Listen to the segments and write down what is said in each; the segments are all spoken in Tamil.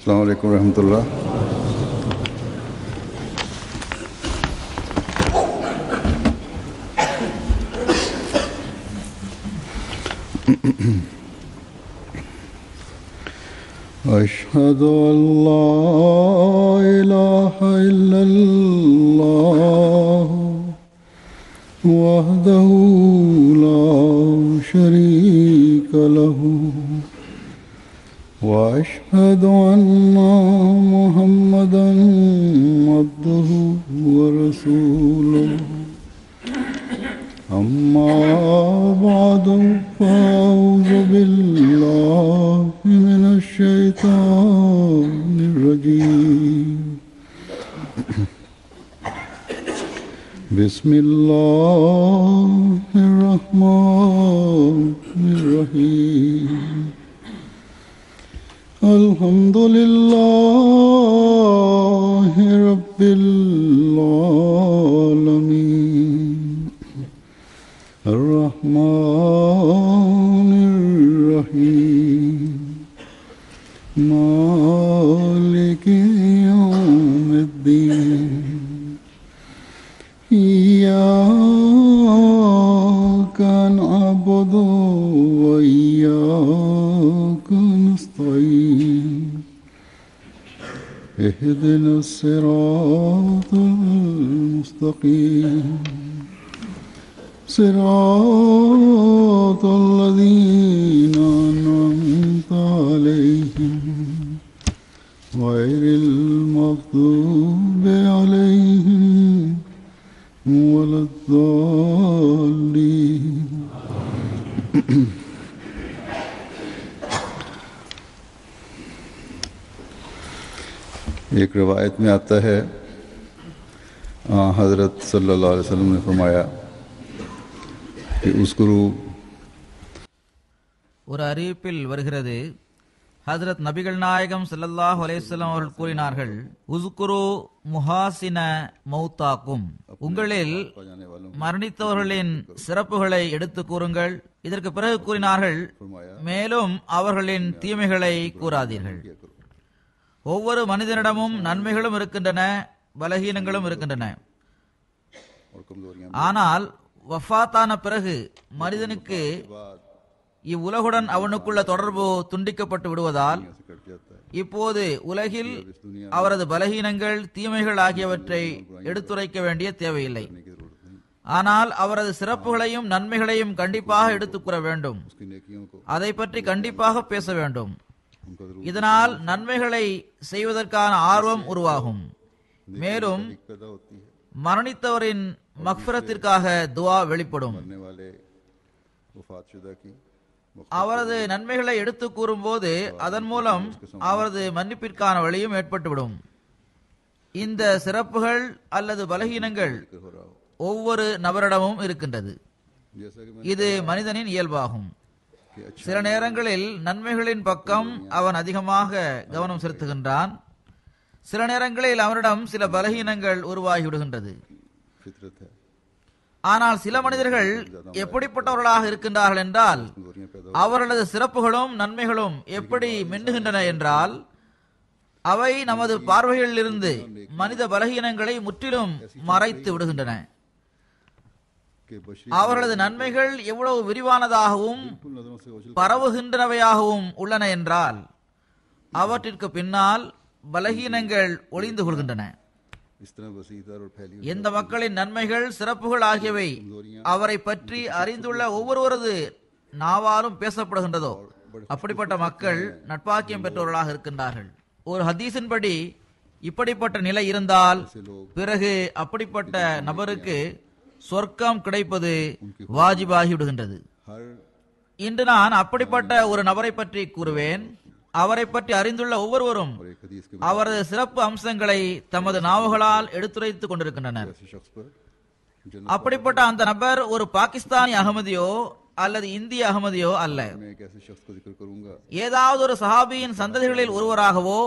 अस्सलामु अलैकुम रहमतुल्लाह। अशहदु अल्ला इलाहा इल्लल्लाह वहदहु ला शरीका लहु وأشهد أن محمدا عبده ورسوله أما بعد فأعوذ بالله من الشيطان الرجيم بسم الله الرحمن الرحيم الحمد لله رب العالمين الرحمن الرحيم مالك يوم الدين إياك نعبد وإياك نستعين اهدنا الصراط المستقيم صراط الذين أنعمت عليهم غير المغضوب عليهم ولا الضالين एक रिवायत में आता है हज़रत सल्लल्लाहु अलैहि वसल्लम ने फरमाया कि उस्कुरू ஒரு அறிவிப்பில் வருகிறது, ஹஜ்ரத் நபிகள் நாயகம் ஸல்லல்லாஹு அலைஹி வஸல்லம் அவர்கள் கூறினார்கள், உஸ்குரு முஹாசின மௌத்தாக்கும், உங்களில் மரணித்தவர்களின் சிறப்புகளை எடுத்து கூறுங்கள். இதற்கு பிறகு கூறினார்கள், மேலும் அவர்களின் தீமைகளை கூறாதீர்கள். ஒவ்வொரு மனிதனிடமும் நன்மைகளும் இருக்கின்றன, பலகீனங்களும் இருக்கின்றன. ஆனால் வஃபாத்தான பிறகு மனிதனுக்கு இவ்வுலகுடன் அவனுக்குள்ள தொடர்பு துண்டிக்கப்பட்டு விடுவதால் இப்போது உலகில் அவரது பலகீனங்கள், தீமைகள் ஆகியவற்றை எடுத்துரைக்க வேண்டிய தேவையில்லை. ஆனால் அவரது சிறப்புகளையும் நன்மைகளையும் கண்டிப்பாக எடுத்துக் கூற வேண்டும். அதை பற்றி கண்டிப்பாக பேச வேண்டும். இதனால் நன்மைகளை செய்வதற்கான ஆர்வம் உருவாகும். மேலும் மரணித்தவரின் மக்ஃபிரத்திற்காக துஆ வெளிப்படும். அவரது நன்மைகளை எடுத்து கூறும்போது அதன் மூலம் அவரது மன்னிப்பிற்கான வழியும் ஏற்பட்டுவிடும். இந்த சிறப்புகள் அல்லது பலகீனங்கள் ஒவ்வொரு நபரிடமும் இருக்கின்றது. இது மனிதனின் இயல்பாகும். சில நேரங்களில் நன்மைகளின் பக்கம் அவன் அதிகமாக கவனம் செலுத்துகின்றான். சில நேரங்களில் அவனிடம் சில பலகீனங்கள் உருவாகிவிடுகின்றது. ஆனால் சில மனிதர்கள் எப்படிப்பட்டவர்களாக இருக்கின்றார்கள் என்றால், அவர்களது சிறப்புகளும் நன்மைகளும் எப்படி மின்னுகின்றன என்றால், அவை நமது பார்வைகளில் இருந்து மனித பலகீனங்களை முற்றிலும் மறைத்து விடுகின்றன. அவர்களது நன்மைகள் எவ்வளவு விரிவானதாகவும் பரவுகின்றனவையாகவும் உள்ளன என்றால், அவற்றிற்கு பின்னால் பலகீனங்கள் ஒளிந்து கொள்கின்றன. எந்த மக்களின் நன்மைகள், சிறப்புகள் ஆகியவை அவரை பற்றி அறிந்துள்ள ஒவ்வொருவரது நாவாலும் பேசப்படுகின்றதோ அப்படிப்பட்ட மக்கள் நட்பாக்கியம் பெற்றவர்களாக இருக்கின்றார்கள். ஒரு ஹதீஸின்படி இப்படிப்பட்ட நிலை இருந்தால் பிறகு அப்படிப்பட்ட நபருக்கு சொர்க்கம் கிடைப்பது வாஜிபாகி விடுகின்றது. இன்று நான் அப்படிப்பட்ட ஒரு நபரை பற்றி கூறுவேன். அவரை பற்றி அறிந்துள்ள ஒவ்வொருவரும் அவரது சிறப்பு அம்சங்களை தமது நாவுகளால் எடுத்துரைத்துக் கொண்டிருக்கின்றனர். அப்படிப்பட்ட அந்த நபர் ஒரு பாகிஸ்தானி அகமதியோ அல்லது இந்திய அகமதியோ அல்ல. ஏதாவது ஒரு சஹாபியின் சந்ததிகளில் ஒருவராகவோ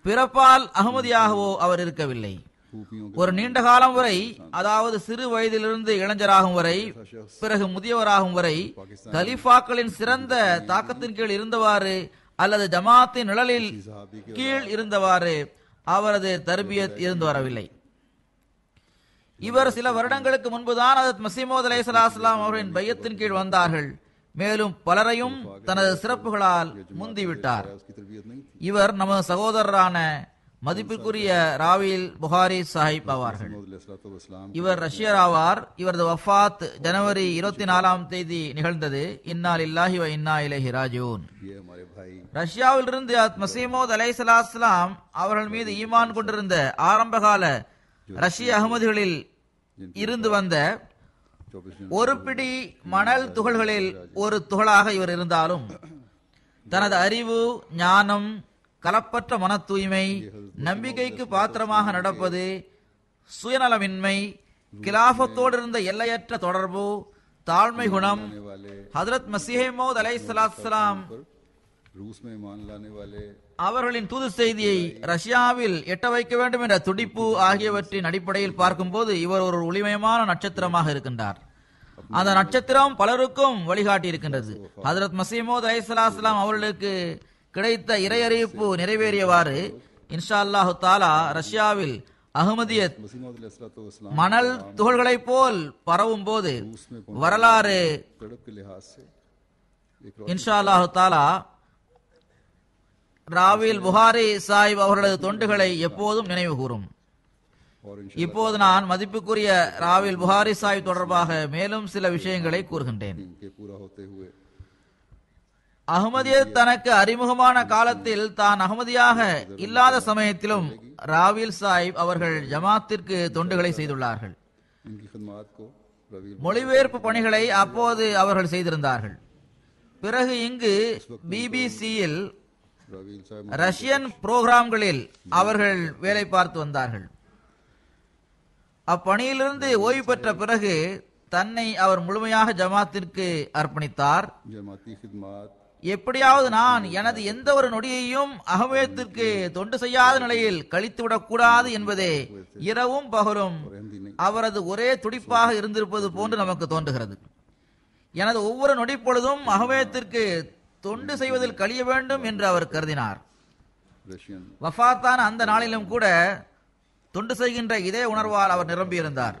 பிறப்பால் அகமதியாகவோ அவர் இருக்கவில்லை. ஒரு நீண்ட காலம் வரை, அதாவது சிறு வயதிலிருந்து இளைஞராகும் வரை, பிறகு முதியவராகும் வரை கலீஃபாக்களின் சிறந்த தாக்கத்தின் கீழ் இருந்தவாறு அல்லது ஜமாத்தின் நிழலில் கீழ் இருந்தவாறு அவரது தர்பியத் இருந்து வரவில்லை. இவர் சில வருடங்களுக்கு முன்புதான் ஹஜ்ரத் மஸீஹ் அலைஹிஸ்ஸலாம் அவர்களின் பையத்தின் கீழ் வந்தார்கள். மேலும் பலரையும் தனது சிறப்புகளால் முந்திவிட்டார். இவர் நமது சகோதரரான மதிப்பிற்குரிய ராவில் புகாரி சாஹிப் ஆவார்கள். இவர் ரஷ்யர் ஆவார். இவரது வஃபாத் ஜனவரி 24ஆம் தேதி நிகழ்ந்தது. இன்னா லில்லாஹி வ இன்னா இலைஹி ராஜிஊன். ரஷ்யாவிலிருந்து மஸீஹ் அலைஹிஸ்ஸலாம் அவர்கள் மீது ஈமான் கொண்டிருந்த ஆரம்பகால ரஷ்ய அகமதிகளில் இருந்து வந்த ஒரு பிடி மணல் துகள்களில் ஒரு துகளாக இவர் இருந்தாலும் தனது அறிவு, ஞானம், கலப்பற்ற மன தூய்மை, நம்பிக்கைக்கு பாத்திரமாக நடப்பது, சுயநலமின்மை, கிலாஃபத்தோடு இருந்த எல்லையற்ற தொடர்பு, தாழ்மை குணம், ஹஜ்ரத் மஸீஹ் மவ்ஊத் அலைஹிஸ்ஸலாம் அவர்களின் தூது செய்தியை ரஷ்யாவில் எட்ட வைக்க வேண்டும் என்ற துடிப்பு ஆகியவற்றின் அடிப்படையில் பார்க்கும்போது இவர் ஒரு ஒளிமயமான நட்சத்திரமாக இருக்கின்றார். அந்த நட்சத்திரம் பலருக்கும் வழிகாட்டி இருக்கின்றது. ஹஜ்ரத் மஸீஹ் மவ்ஊத் அலைஹிஸ்ஸலாம் அவர்களுக்கு கிடைத்த இறையறிவிப்பு நிறைவேறியவாறு இன்ஷா அல்லாஹு தஆலா ரஷ்யாவில் அஹ்மதியத் மணல் துகள்களை போல் பரவும் போது வரலாறு இன்ஷா அல்லாஹு தஆலா ராவில் புகாரி சாஹிப் அவர்களது தொண்டுகளை எப்போதும் நினைவு கூறும். இப்போது நான் மதிப்புக்குரிய ராவில் புகாரி சாஹிப் தொடர்பாக மேலும் சில விஷயங்களை கூறுகின்றேன். அஹ்மதியத் தனக்கு அறிமுகமான காலத்தில் தான் அஹ்மதியாக இல்லாத சமயத்திலும் ராவில் சாஹிப் அவர்கள் ஜமாத்திற்கு தொண்டுகளை செய்துள்ளார்கள். மொழிபெயர்ப்பு பணிகளை அப்போது அவர்கள் செய்திருந்தார்கள். பிறகு இங்கு பிபிசியில் ரஷ்யன் புரோகிராம்களில் அவர்கள் வேலை பார்த்து வந்தார்கள். அப்பணியிலிருந்து ஓய்வு பெற்ற பிறகு தன்னை அவர் முழுமையாக ஜமாத்திற்கு அர்ப்பணித்தார். எப்படியாவது நான் எனது எந்த ஒரு நொடியையும் அஹ்மதியத்திற்கு தொண்டு செய்யாத நிலையில் கழித்துவிடக் கூடாது என்பதே இரவும் பகலும் அவரது ஒரே துடிப்பாக இருந்திருப்பது போன்று நமக்கு தோன்றுகிறது. எனது ஒவ்வொரு நொடி பொழுதும் அஹ்மதியத்திற்கு தொண்டு செய்வதில் கழிய வேண்டும் என்று அவர் கருதினார். வஃபாத்தான அந்த நாளிலும் கூட தொண்டு செய்கின்ற இதே உணர்வால் அவர் நிரம்பியிருந்தார்.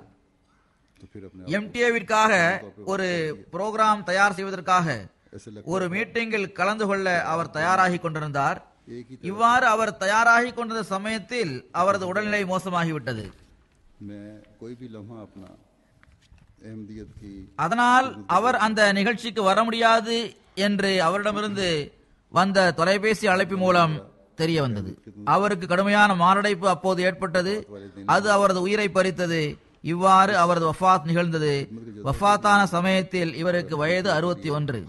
எம்டிஏவிற்காக ஒரு புரோகிராம் தயார் செய்வதற்காக ஒரு மீட்டிங்கில் கலந்து கொள்ள அவர் தயாராகி கொண்டிருந்தார். இவ்வாறு அவர் தயாராகி கொண்டிருந்த சமயத்தில் அவரது உடல்நிலை மோசமாகிவிட்டது. அதனால் அவர் அந்த நிகழ்ச்சிக்கு வர முடியாது என்று அவரிடமிருந்து வந்த தொலைபேசி அழைப்பு மூலம் தெரிய வந்தது. அவருக்கு கடுமையான மாரடைப்பு அப்போது ஏற்பட்டது. அது அவரது உயிரை பறித்தது. இவ்வாறு அவரது வஃபாத் நிகழ்ந்தது. வஃபாத்தான சமயத்தில் இவருக்கு வயது 61.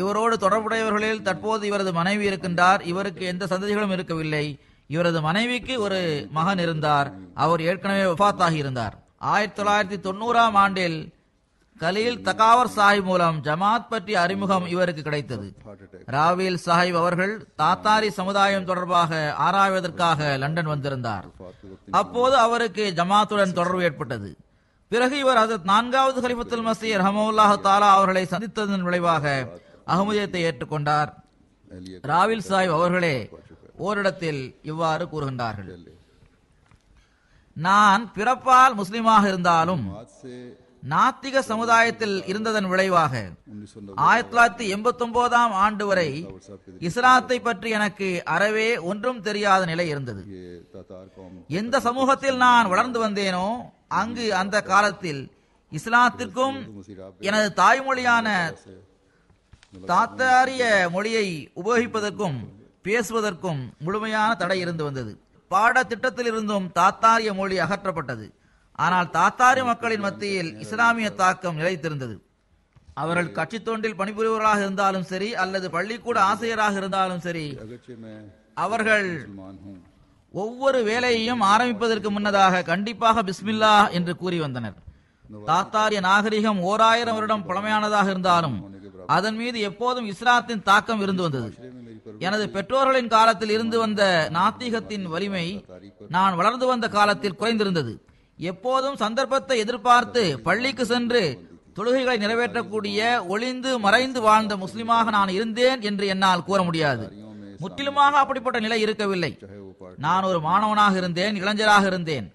இவரோடு தொடர்புடையவர்களில் தற்போது இவரது மனைவி இருக்கின்றார். இவருக்கு எந்த சந்ததிகளும் இருக்கவில்லை. இவரது மனைவிக்கு ஒரு மகன் இருந்தார். அவர் ஏற்கனவே வஃபாத்தாகி இருந்தார். 1990ஆம் ஆண்டில் கலீல் தகாவர் சாஹிப் மூலம் ஜமாத் பற்றிய அறிமுகம் இவருக்கு கிடைத்தது. ராவில் சாஹிப் அவர்கள் தாத்தாரி சமுதாயம் தொடர்பாக ஆராய்வதற்காக லண்டன் வந்திருந்தார். அப்போது அவருக்கு ஜமாத்துடன் தொடர்பு ஏற்பட்டது. பிறகு இவர் ஹஜ்ரத் 4வது கலிஃபத்துல் மஸீஹ் ரஹ்மத்துல்லாஹி தஆலா அவர்களை சந்தித்ததன் விளைவாக அஹ்மதியத்தை ஏற்றுக்கொண்டார். ராவில் சாஹிப் அவர்களே ஓரிடத்தில் இவ்வாறு கூறுகின்றார்கள்: நான் பிறப்பால் முஸ்லிமாக இருந்தாலும் நாத்திக சமுதாயத்தில் இருந்ததன் விளைவாக 1989ஆம் ஆண்டு வரை இஸ்லாத்தை பற்றி எனக்கு அறவே ஒன்றும் தெரியாத நிலை இருந்தது. எந்த சமூகத்தில் நான் வளர்ந்து வந்தேனோ அங்கு அந்த காலத்தில் இஸ்லாத்திற்கும் எனது தாய்மொழியான தாத்தாரிய மொழியை உபயோகிப்பதற்கும் பேசுவதற்கும் முழுமையான தடை இருந்து வந்தது. பாடத்திட்டத்தில் இருந்தும் தாத்தாரிய மொழி அகற்றப்பட்டது. ஆனால் தாத்தாரி மக்களின் மத்தியில் இஸ்லாமிய தாக்கம் நிலைத்திருந்தது. அவர்கள் கட்சி தொண்டில் பணிபுரிவர்களாக இருந்தாலும் சரி அல்லது பள்ளிக்கூட ஆசிரியராக இருந்தாலும் சரி, அவர்கள் ஒவ்வொரு வேலையையும் ஆரம்பிப்பதற்கு முன்னதாக கண்டிப்பாக பிஸ்மில்லா என்று கூறி வந்தனர். தாத்தாரிய நாகரிகம் 1000 வருடம் பழமையானதாக இருந்தாலும் அதன் மீது எப்போதும் இஸ்லாத்தின் தாக்கம் இருந்து வந்தது. எனது பெற்றோர்களின் காலத்தில் இருந்து வந்த நாத்திகத்தின் வலிமை நான் வளர்ந்து வந்த காலத்தில் குறைந்திருந்தது. எப்போதும் சந்தர்ப்பத்தை எதிர்பார்த்து பள்ளிக்கு சென்று தொழுகைகளை நிறைவேற்றக்கூடிய ஒளிந்து மறைந்து வாழ்ந்த முஸ்லிமாக நான் இருந்தேன் என்று என்னால் கூற முடியாது. முற்றிலுமாக அப்படிப்பட்ட நிலை இருக்கவில்லை. நான் ஒரு மாணவனாக இருந்தேன், இளைஞராக இருந்தேன்.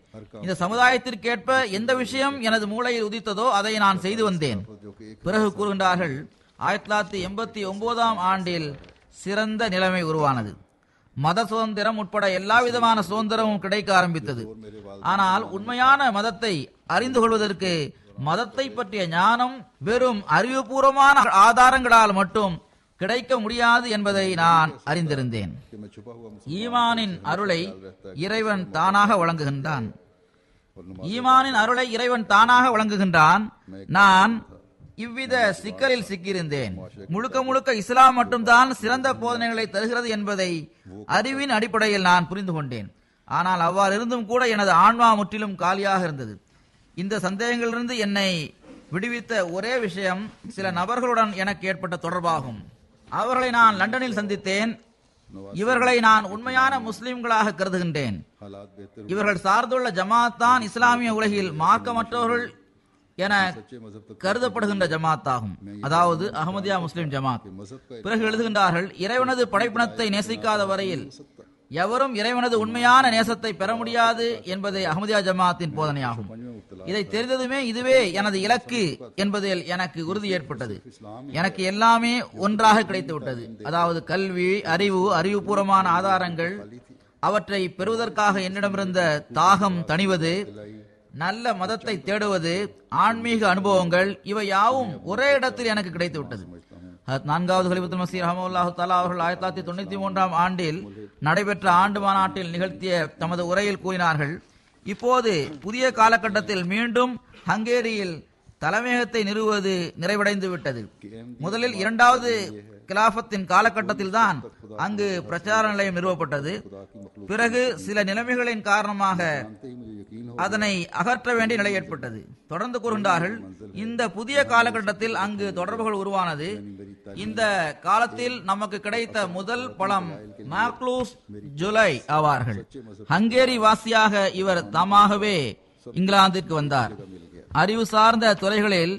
இந்த சமுதாயத்திற்கேற்ப எந்த விஷயம் எனது மூளையில் உதித்ததோ அதை நான் செய்து வந்தேன். பிறகு கூறுகின்றார்கள், 1989 ஆண்டில் சிறந்த நிலைமை உருவானது. மத சுதந்திரம் உட்பட எல்லா விதமான சுதந்திரமும் கிடைக்க ஆரம்பித்தது. ஆனால் உண்மையான மதத்தை அறிந்து கொள்வதற்கு மதத்தை பற்றிய ஞானம் வெறும் அறிவுபூர்வமான ஆதாரங்களால் மட்டும் கிடைக்க முடியாது என்பதை நான் அறிந்திருந்தேன். ஈமானின் அருளை இறைவன் தானாக வழங்குகின்றான். ஈமானின் அருளை இறைவன் தானாக வழங்குகின்றான். நான் இவ்வித சிக்கலில் சிக்கியிருந்தேன். முழுக்க முழுக்க இஸ்லாம் மட்டும்தான் சிறந்த போதனைகளை தருகிறது என்பதை அறிவின் அடிப்படையில் நான் புரிந்து கொண்டேன். ஆனால் அவ்வாறு இருந்தும் கூட எனது ஆன்மா முற்றிலும் காலியாக இருந்தது. இந்த சந்தேகங்களிலிருந்து என்னை விடுவித்த ஒரே விஷயம் சில நபர்களுடன் எனக்கு ஏற்பட்ட தொடர்பாகும். அவர்களை நான் லண்டனில் சந்தித்தேன். இவர்களை நான் உண்மையான முஸ்லிம்களாக கருதுகின்றேன். இவர்கள் சார்ந்துள்ள ஜமாத் தான் இஸ்லாமிய உலகில் மார்க்கமற்றவர்கள் என கருதப்படுகின்ற ஜமாத் ஆகும், அதாவது அஹமதியா முஸ்லிம் ஜமாத். பிறகு எழுதுகின்றார்கள், இறைவனது படைப்பினத்தை நேசிக்காத வரையில் எவரும் இறைவனது உண்மையான நேசத்தை பெற முடியாது என்பதே அஹமதியா ஜமாத்தின் போதனையாகும். இதை தெரிந்ததுமே இதுவே எனது இலக்கு என்பதில் எனக்கு உறுதி ஏற்பட்டது. எனக்கு எல்லாமே ஒன்றாக கிடைத்து விட்டது. அதாவது கல்வி, அறிவு, அறிவுபூர்வமான ஆதாரங்கள், அவற்றை பெறுவதற்காக என்னிடமிருந்த தாகம் தணிவது, நல்ல மதத்தை தேடுவது, ஆன்மீக அனுபவங்கள், இவை யாவும் ஒரே இடத்தில் எனக்கு கிடைத்து விட்டது. 4வது கலிஃபத்துல் மஸீஹ் ரஹ்மத்துல்லாஹி தஆலா அவர்கள் 1993 ஆண்டில் நடைபெற்ற ஆண்டு மாநாட்டில் நிகழ்த்திய தமது உரையில் கூறினார்கள், இப்போது புதிய காலகட்டத்தில் மீண்டும் ஹங்கேரியில் தலைமையகத்தை நிறுவுவது நிறைவடைந்து விட்டது. முதலில் 2வது கிலாபத்தின் காலகட்டத்தில் தான் அங்கு பிரச்சார நிலையம் நிறுவப்பட்டது. பிறகு சில நிலைமைகளின் காரணமாக அதனை அகற்ற வேண்டிய நிலை ஏற்பட்டது. தொடர்ந்து கூறுகின்றார்கள், இந்த புதிய காலகட்டத்தில் அங்கு தொடர்புகள் உருவானது. இந்த காலத்தில் நமக்கு கிடைத்த முதல் பலம் மாக்லூஸ் ஜூலை ஆவார்கள். ஹங்கேரி வாசியாக இவர் தாமாகவே இங்கிலாந்திற்கு வந்தார். அறிவு சார்ந்த துறைகளில்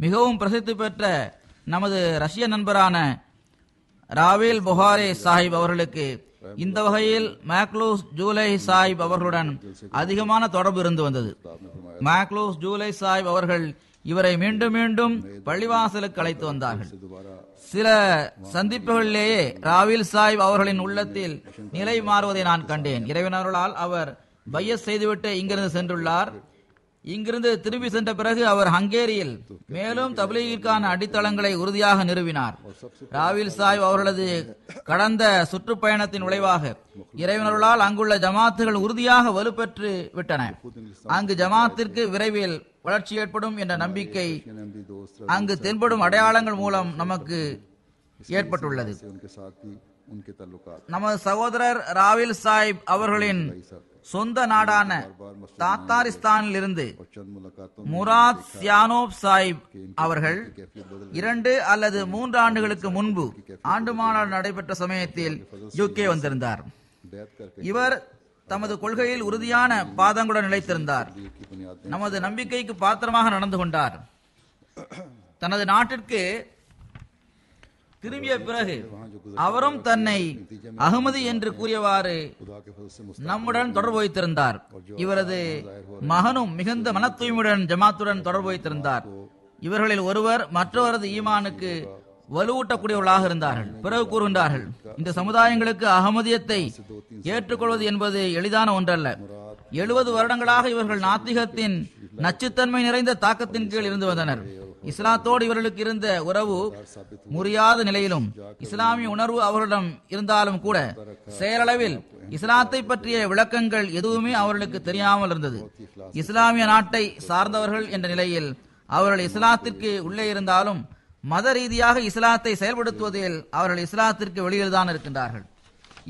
மிகவும் பிரசித்தி பெற்ற நமது ரஷ்ய நண்பரான ராவேல் புகாரே சாஹிப் அவர்களுக்கு இந்த வகையில் மாக்லூஸ் ஜூலை சாஹிப் அவர்களுடன் அதிகமான தொடர்பு இருந்து வந்தது. மாக்லூஸ் ஜூலை சாஹிப் அவர்கள் இவரை மீண்டும் மீண்டும் பள்ளிவாசலுக்கு அழைத்து வந்தார்கள். சில சந்திப்புகளிலேயே ராவில் சாஹிப் அவர்களின் உள்ளத்தில் நிலை மாறுவதை நான் கண்டேன். இறைவனர்களால் அவர் பையஸ் செய்துவிட்டு இங்கிருந்து சென்றுள்ளார். இங்கிருந்து திரும்பி சென்ற பிறகு அவர் ஹங்கேரியில் மேலும் தப்லீகிற்கான அடித்தளங்களை உறுதியாக நிறுவினார். ராவில் சாஹிப் அவர்களது கடந்த சுற்றுப்பயணத்தின் விளைவாக இறைவனர்களால் அங்குள்ள ஜமாத்துகள் உறுதியாக வலுப்பெற்று விட்டன. அங்கு ஜமாத்திற்கு விரைவில் வளர்ச்சி ஏற்படும் என்ற நம்பிக்கை அங்கு தென்படும் அடையாளங்கள் மூலம் நமக்கு ஏற்பட்டுள்ளது. நமது சகோதரர் ராவில் சாஹிப் அவர்களின் சொந்த நாடான தாத்தாரிஸ்தானில் இருந்து முராத் சியானோப் சாஹிப் அவர்கள் 2 அல்லது 3 ஆண்டுகளுக்கு முன்பு ஆண்டு மாநாடு நடைபெற்ற சமயத்தில் யுகே வந்திருந்தார். இவர் தமது கொள்கையில் உறுதியான பாதங்களுடன் நிலைத்திருந்தார். நமது நம்பிக்கைக்கு பாத்திரமாக நடந்து கொண்டார். தனது நாட்டிற்கு திரும்பிய பிறகு அவரும் தன்னை அகமதி என்று கூறியவாறு நம்முடன் தொடர்பு வைத்திருந்தார். இவரது மகனும் மிகுந்த மன தூய்மையுடன் ஜமாத்துடன் தொடர்பு வைத்திருந்தார். இவர்களில் ஒருவர் மற்றவரது ஈமானுக்கு வலுவூட்டக்கூடியவர்களாக இருந்தார்கள். பிறகு கூறுகின்றார்கள், இந்த சமுதாயங்களுக்கு அகமதியத்தை ஏற்றுக்கொள்வது என்பது எளிதான ஒன்றல்ல. 70 வருடங்களாக இவர்கள் நாத்திகத்தின் நச்சுத்தன்மை நிறைந்த தாக்கத்தின் கீழ் இருந்து வந்தனர். இஸ்லாத்தோடு இவர்களுக்கு இருந்த உறவு முறியாத நிலையிலும் இஸ்லாமிய உணர்வு அவர்களிடம் இருந்தாலும் கூட செயலளவில் இஸ்லாத்தை பற்றிய விளக்கங்கள் எதுவுமே அவர்களுக்கு தெரியாமல் இருந்தது. இஸ்லாமிய நாட்டை சார்ந்தவர்கள் என்ற நிலையில் அவர்கள் இஸ்லாத்திற்கு உள்ளே இருந்தாலும் மத ரீதியாக இஸ்லாத்தை செயல்படுத்துவதில் அவர்கள் இஸ்லாத்திற்கு வெளியில் தான் இருக்கின்றார்கள்.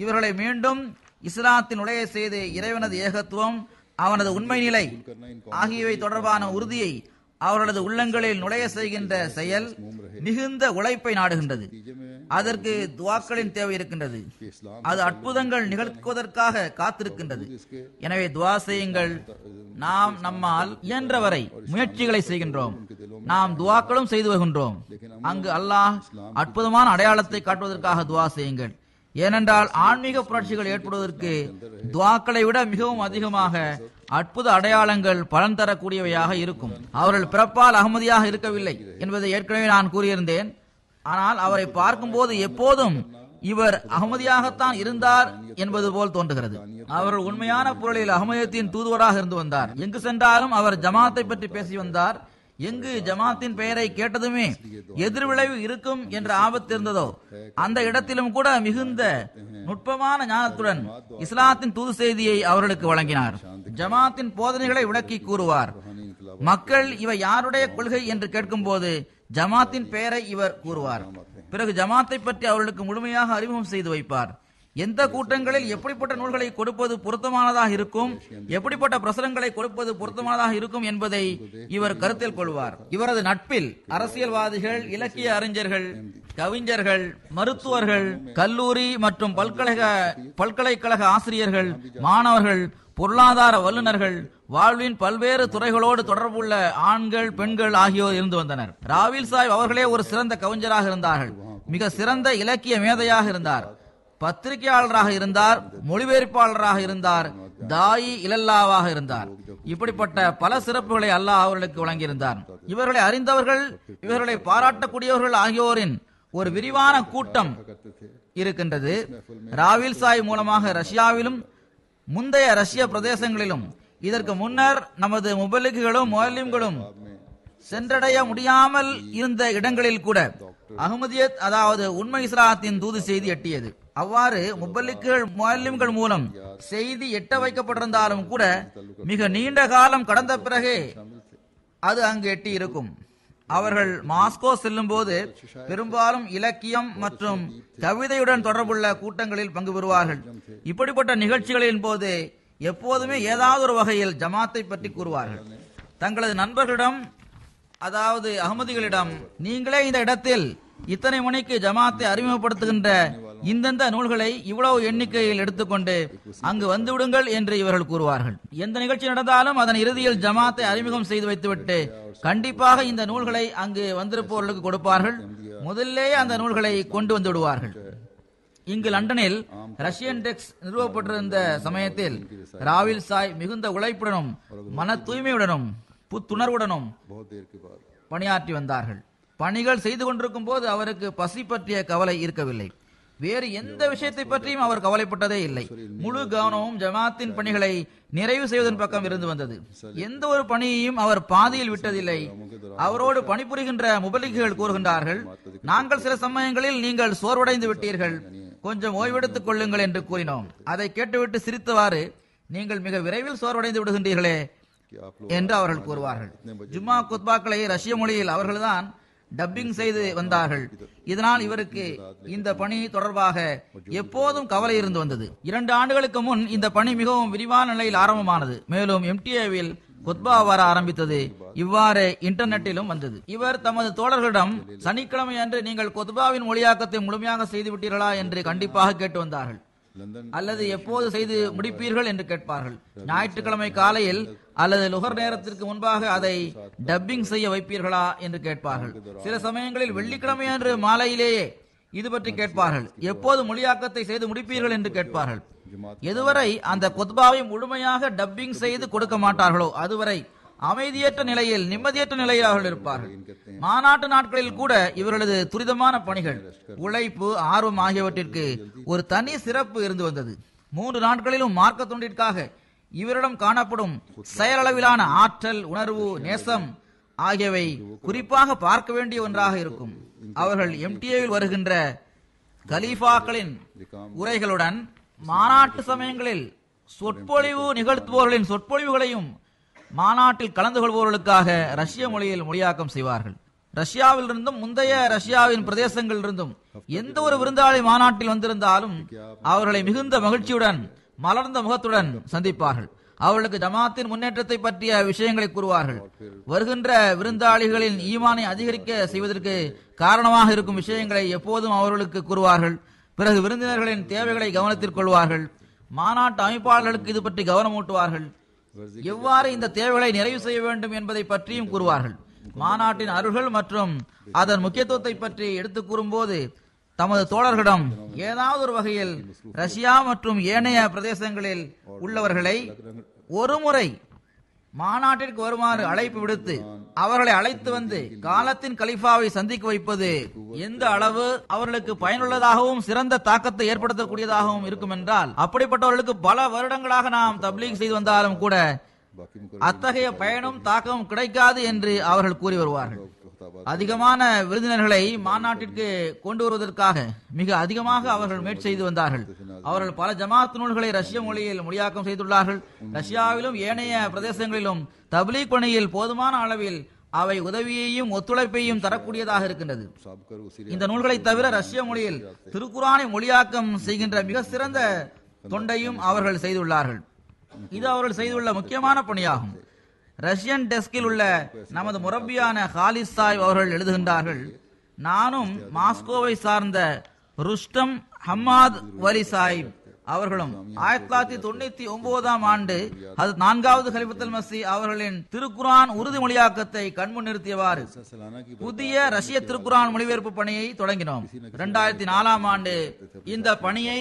இவர்களை மீண்டும் இஸ்லாத்தின் நுழைய செய்து இறைவனது ஏகத்துவம், அவனது உண்மை நிலை ஆகியவை தொடர்பான உறுதியை அவர்களது உள்ளங்களில் நுழைய செய்கின்ற செயல் மிகுந்த உழைப்பை நாடுகின்றது. அதற்கு துவாக்களின் தேவை இருக்கின்றது. அது அற்புதங்கள் நிகழ்த்துவதற்காக காத்திருக்கின்றது. எனவே துவா செய்யுங்கள். நாம் நம்மால் இயன்றவரை முயற்சிகளை செய்கின்றோம். நாம் துவாக்களும் செய்து வருகின்றோம். அங்கு அல்லாஹ் அற்புதமான அடையாளத்தை காட்டுவதற்காக துவா செய்யுங்கள். ஏனென்றால் ஆன்மீக புரட்சிகள் ஏற்படுவதற்கு துவாக்களை விட மிகவும் அதிகமாக அற்புத அடையாளங்கள் பலன் தரக்கூடியவையாக இருக்கும். அவர்கள் பிறப்பால் அகமதியாக இருக்கவில்லை என்பதை ஏற்கனவே நான் கூறியிருந்தேன். ஆனால் அவரை பார்க்கும் போது எப்போதும் இவர் அகமதியாகத்தான் இருந்தார் என்பது போல் தோன்றுகிறது. அவர்கள் உண்மையான பொருளில் அகமதியத்தின் தூதுவராக இருந்து வந்தார். எங்கு சென்றாலும் அவர் ஜமாத்தை பற்றி பேசி வந்தார். எங்கு ஜமாத்தின் பெயரை கேட்டதுமே எதிர்விளைவு இருக்கும் என்ற ஆபத்து இருந்ததோ அந்த இடத்திலும் கூட மிகுந்த நுட்பமான ஞானத்துடன் இஸ்லாத்தின் தூது செய்தியை அவர்களுக்கு வழங்கினார். ஜமாத்தின் போதனைகளை விளக்கி கூறுவார். மக்கள் இவை யாருடைய கொள்கை என்று கேட்கும் போது ஜமாத்தின் பெயரை இவர் கூறுவார். பிறகு ஜமாத்தை பற்றி அவர்களுக்கு முழுமையாக அறிமுகம் செய்து வைப்பார். எந்த கூட்டங்களில் எப்படிப்பட்ட நூல்களை கொடுப்பது பொருத்தமானதாக இருக்கும், எப்படிப்பட்ட பிரசுரங்களை கொடுப்பது பொருத்தமானதாக இருக்கும் என்பதை இவர் கருத்தில் கொள்வார். இவரது நட்பில் அரசியல்வாதிகள், இலக்கிய அறிஞர்கள், கவிஞர்கள், மருத்துவர்கள், கல்லூரி மற்றும் பல்கலைக்கழக ஆசிரியர்கள், மாணவர்கள், பொருளாதார வல்லுநர்கள், வாழ்வின் பல்வேறு துறைகளோடு தொடர்புள்ள ஆண்கள், பெண்கள் ஆகியோர் இருந்து வந்தனர். ராவில் சாஹிப் அவர்களே ஒரு சிறந்த கவிஞராக இருந்தார்கள். மிக சிறந்த இலக்கிய மேதையாக இருந்தார். பத்திரிகையாளராக இருந்தார். மொழிபெயர்ப்பாளராக இருந்தார். தாயி இலல்லாவாக இருந்தார். இப்படிப்பட்ட பல சிறப்புகளை அல்லாஹ் அவர்களுக்கு வழங்கியிருந்தார். இவர்களை அறிந்தவர்கள், இவர்களை பாராட்டக்கூடியவர்கள் ஆகியோரின் ஒரு விரிவான கூட்டம் இருக்கின்றது. ராவில் சாஹிப் மூலமாக ரஷ்யாவிலும் முந்தைய ரஷ்ய பிரதேசங்களிலும் இதற்கு முன்னர் நமது முபல்லிக்குகளும் முஅல்லிம்களும் சென்றடைய முடியாமல் இருந்த இடங்களில் கூட அஹ்மதியத், அதாவது உண்மை இஸ்லாத்தின் தூது செய்தி எட்டியது. அவ்வாறு முபல்லிக்குகள், முஅல்லிம்கள் மூலம் செய்தி எட்ட வைக்கப்பட்டிருந்தாலும் கூட மிக நீண்ட காலம் கடந்த பிறகே அது அங்கு எட்டி இருக்கும். அவர்கள் மாஸ்கோ செல்லும் போது பெரும்பாலும் இலக்கியம் மற்றும் கவிதையுடன் தொடர்புள்ள கூட்டங்களில் பங்கு பெறுவார்கள். இப்படிப்பட்ட நிகழ்ச்சிகளின் போது எப்போதுமே ஏதாவது ஒரு வகையில் ஜமாத்தை பற்றி கூறுவார்கள். தங்களது நண்பர்களிடம், அதாவது அகமதிகளிடம், நீங்களே இந்த இடத்தில் இத்தனை மணிக்கு ஜமாத்தை அறிமுகப்படுத்துகின்ற இந்தந்த நூல்களை இவ்வளவு எண்ணிக்கையில் எடுத்துக்கொண்டு அங்கு வந்துவிடுங்கள் என்று இவர்கள் கூறுவார்கள். எந்த நிகழ்ச்சி நடந்தாலும் அதன் இறுதியில் ஜமாத்தை அறிமுகம் செய்து வைத்துவிட்டு கண்டிப்பாக இந்த நூல்களை அங்கு வந்திருப்பவர்களுக்கு கொடுப்பார்கள். முதலிலேயே அந்த நூல்களை கொண்டு வந்து விடுவார்கள். இங்கு லண்டனில் ரஷ்யன் டெக்ஸ் நிறுவப்பட்டிருந்த சமயத்தில் ராவில் சாய் மிகுந்த உழைப்புடனும் மன தூய்மையுடனும் புத்துணர்வுடனும் பணியாற்றி வந்தார்கள். பணிகள் செய்து கொண்டிருக்கும் போது அவருக்கு பசி பற்றிய கவலை இருக்கவில்லை. வேறு எந்த விஷயத்தை பற்றியும் அவர் கவலைப்பட்டதே இல்லை. முழு கவனமும் ஜமாத்தின் பணிகளை நிறைவு செய்வதன் பக்கம் இருந்து வந்தது. எந்த ஒரு பணியையும் அவர் பாதியில் விட்டதில்லை. அவரோடு பணிபுரிகின்ற முபல்லிக்குகள் கூறுகின்றார்கள், நாங்கள் சில சமயங்களில் நீங்கள் சோர்வடைந்து விட்டீர்கள், கொஞ்சம் ஓய்வெடுத்துக் கொள்ளுங்கள் என்று கூறினோம். அதை கேட்டுவிட்டு சிரித்தவாறு, நீங்கள் மிக விரைவில் சோர்வடைந்து விடுகின்றீர்களே என்று அவர்கள் கூறுவார்கள். ஜும்மா குத்பாக்களை ரஷ்ய மொழியில் அவர்கள்தான் டப்பிங் செய்து வந்தார்கள். இதனால் இவருக்கு இந்த பணி தொடர்பாக எப்போதும் கவலை இருந்து வந்தது. 2 ஆண்டுகளுக்கு முன் இந்த பணி மிகவும் விரிவான நிலையில் ஆரம்பமானது. மேலும் MTA-வில் குத்பா வர ஆரம்பித்தது. இவ்வாறு இன்டர்நெட்டிலும் வந்தது. இவர் தமது தோழர்களிடம் சனிக்கிழமை அன்று நீங்கள் குத்பாவின் மொழியாக்கத்தை முழுமையாக செய்து விட்டீர்களா என்று கண்டிப்பாக கேட்டு வந்தார்கள். அல்லது எப்போது செய்து முடிப்பீர்கள் என்று கேட்பார்கள். ஞாயிற்றுக்கிழமை காலையில் அல்லது லுகர் நேரத்திற்கு முன்பாக அதை டப்பிங் செய்ய வைப்பீர்களா என்று கேட்பார்கள். சில சமயங்களில் வெள்ளிக்கிழமை அன்று மாலையிலேயே இது பற்றி கேட்பார்கள். எப்போது மொழியாக்கத்தை செய்து முடிப்பீர்கள் என்று கேட்பார்கள். எதுவரை அந்த குத்பாவை முழுமையாக டப்பிங் செய்து கொடுக்க மாட்டார்களோ அதுவரை அமைதியற்ற நிலையில், நிம்மதியற்ற நிலையில் அவர்கள் இருப்பார்கள். மாநாட்டு நாட்களில் கூட இவர்களது துரிதமான பணிகள், உழைப்பு, ஆர்வம் ஆகியவற்றிற்கு ஒரு தனி சிறப்பு இருந்து வந்தது. 3 நாட்களிலும் மார்க்க தொண்டிற்காக இவரிடம் காணப்படும் செயலளவிலான ஆற்றல், உணர்வு, நேசம் ஆகியவை குறிப்பாக பார்க்க வேண்டிய ஒன்றாக இருக்கும். அவர்கள் MTA-வில் வருகின்ற கலீஃபாக்களின் உரைகளுடன் மாநாட்டு சமயங்களில் சொற்பொழிவு நிகழ்த்துவோர்களின் சொற்பொழிவுகளையும் மாநாட்டில் கலந்து கொள்பவர்களுக்காக ரஷ்ய மொழியில் மொழியாக்கம் செய்வார்கள். ரஷ்யாவில் இருந்தும் முந்தைய ரஷ்யாவின் பிரதேசங்களில் இருந்தும் எந்த ஒரு விருந்தாளி மாநாட்டில் வந்திருந்தாலும் அவர்களை மிகுந்த மகிழ்ச்சியுடன், மலர்ந்த முகத்துடன் சந்திப்பார்கள். அவர்களுக்கு ஜமாத்தின் முன்னேற்றத்தை பற்றிய விஷயங்களை கூறுவார்கள். வருகின்ற விருந்தாளிகளின் ஈமானை அதிகரிக்க செய்வதற்கு காரணமாக இருக்கும் விஷயங்களை எப்போதும் அவர்களுக்கு கூறுவார்கள். பிறகு விருந்தினர்களின் தேவைகளை கவனத்தில் கொள்வார்கள். மாநாட்டு அமைப்பாளர்களுக்கு இது பற்றி கவனமூட்டுவார்கள். எவ்வாறு இந்த தேவைகளை நிறைவு செய்ய வேண்டும் என்பதை பற்றியும் கூறுவார்கள். மாநாட்டின் அருள்கள் மற்றும் அதன் முக்கியத்துவத்தை பற்றி எடுத்து கூறும்போது தமது தோழர்களிடம் ஏதாவது ஒரு வகையில் ரஷ்யா மற்றும் ஏனைய பிரதேசங்களில் உள்ளவர்களை ஒருமுறை மாநாட்டிற்கு வருமாறு அழைப்பு விடுத்து அவர்களை அழைத்து வந்து காலத்தின் கலீஃபாவை சந்திக்க வைப்பது எந்த அளவு அவர்களுக்கு பயனுள்ளதாகவும் சிறந்த தாக்கத்தை ஏற்படுத்தக்கூடியதாகவும் இருக்கும் என்றால், அப்படிப்பட்டவர்களுக்கு பல வருடங்களாக நாம் தப்லீக் செய்து வந்தாலும் கூட அத்தகைய பயனும் தாக்கமும் கிடைக்காது என்று அவர்கள் கூறி வருவார்கள். அதிகமான விருந்தினர்களை மாநாட்டிற்கு கொண்டு வருவதற்காக மிக அதிகமாக அவர்கள் முயற்சி செய்து வந்தார்கள். அவர்கள் பல ஜமாத் நூல்களை ரஷ்ய மொழியில் மொழியாக்கம் செய்துள்ளார்கள். ரஷ்யாவிலும் ஏனைய பிரதேசங்களிலும் தப்லீக் பணியில் போதுமான அளவில் அவை உதவியையும் ஒத்துழைப்பையும் தரக்கூடியதாக இருக்கின்றது. இந்த நூல்களை தவிர ரஷ்ய மொழியில் திருக்குரானை மொழியாக்கம் செய்கின்ற மிக சிறந்த தொண்டையும் அவர்கள் செய்துள்ளார்கள். இது அவர்கள் செய்துள்ள முக்கியமான பணியாகும். ரஷ்யன் டெஸ்கில் உள்ள நமது முரப்பியான ஹாலிஸ் சாஹிப் அவர்கள் எழுதுகின்றார்கள், நானும் மாஸ்கோவை சார்ந்த ருஸ்டம் ஹம்மாத் வலி சாஹிப் அவர்களும் 1999ஆம் ஆண்டு அது 4வது கலிஃபத்துல் மஸீஹ் அவர்களின் திருக்குரான் உறுதி மொழியாக்கத்தை கண்முன் நிறுத்தியவாறு புதிய ரஷ்ய திருக்குரான் மொழிபெயர்ப்பு பணியை தொடங்கினோம். 2004ஆம் ஆண்டு இந்த பணியை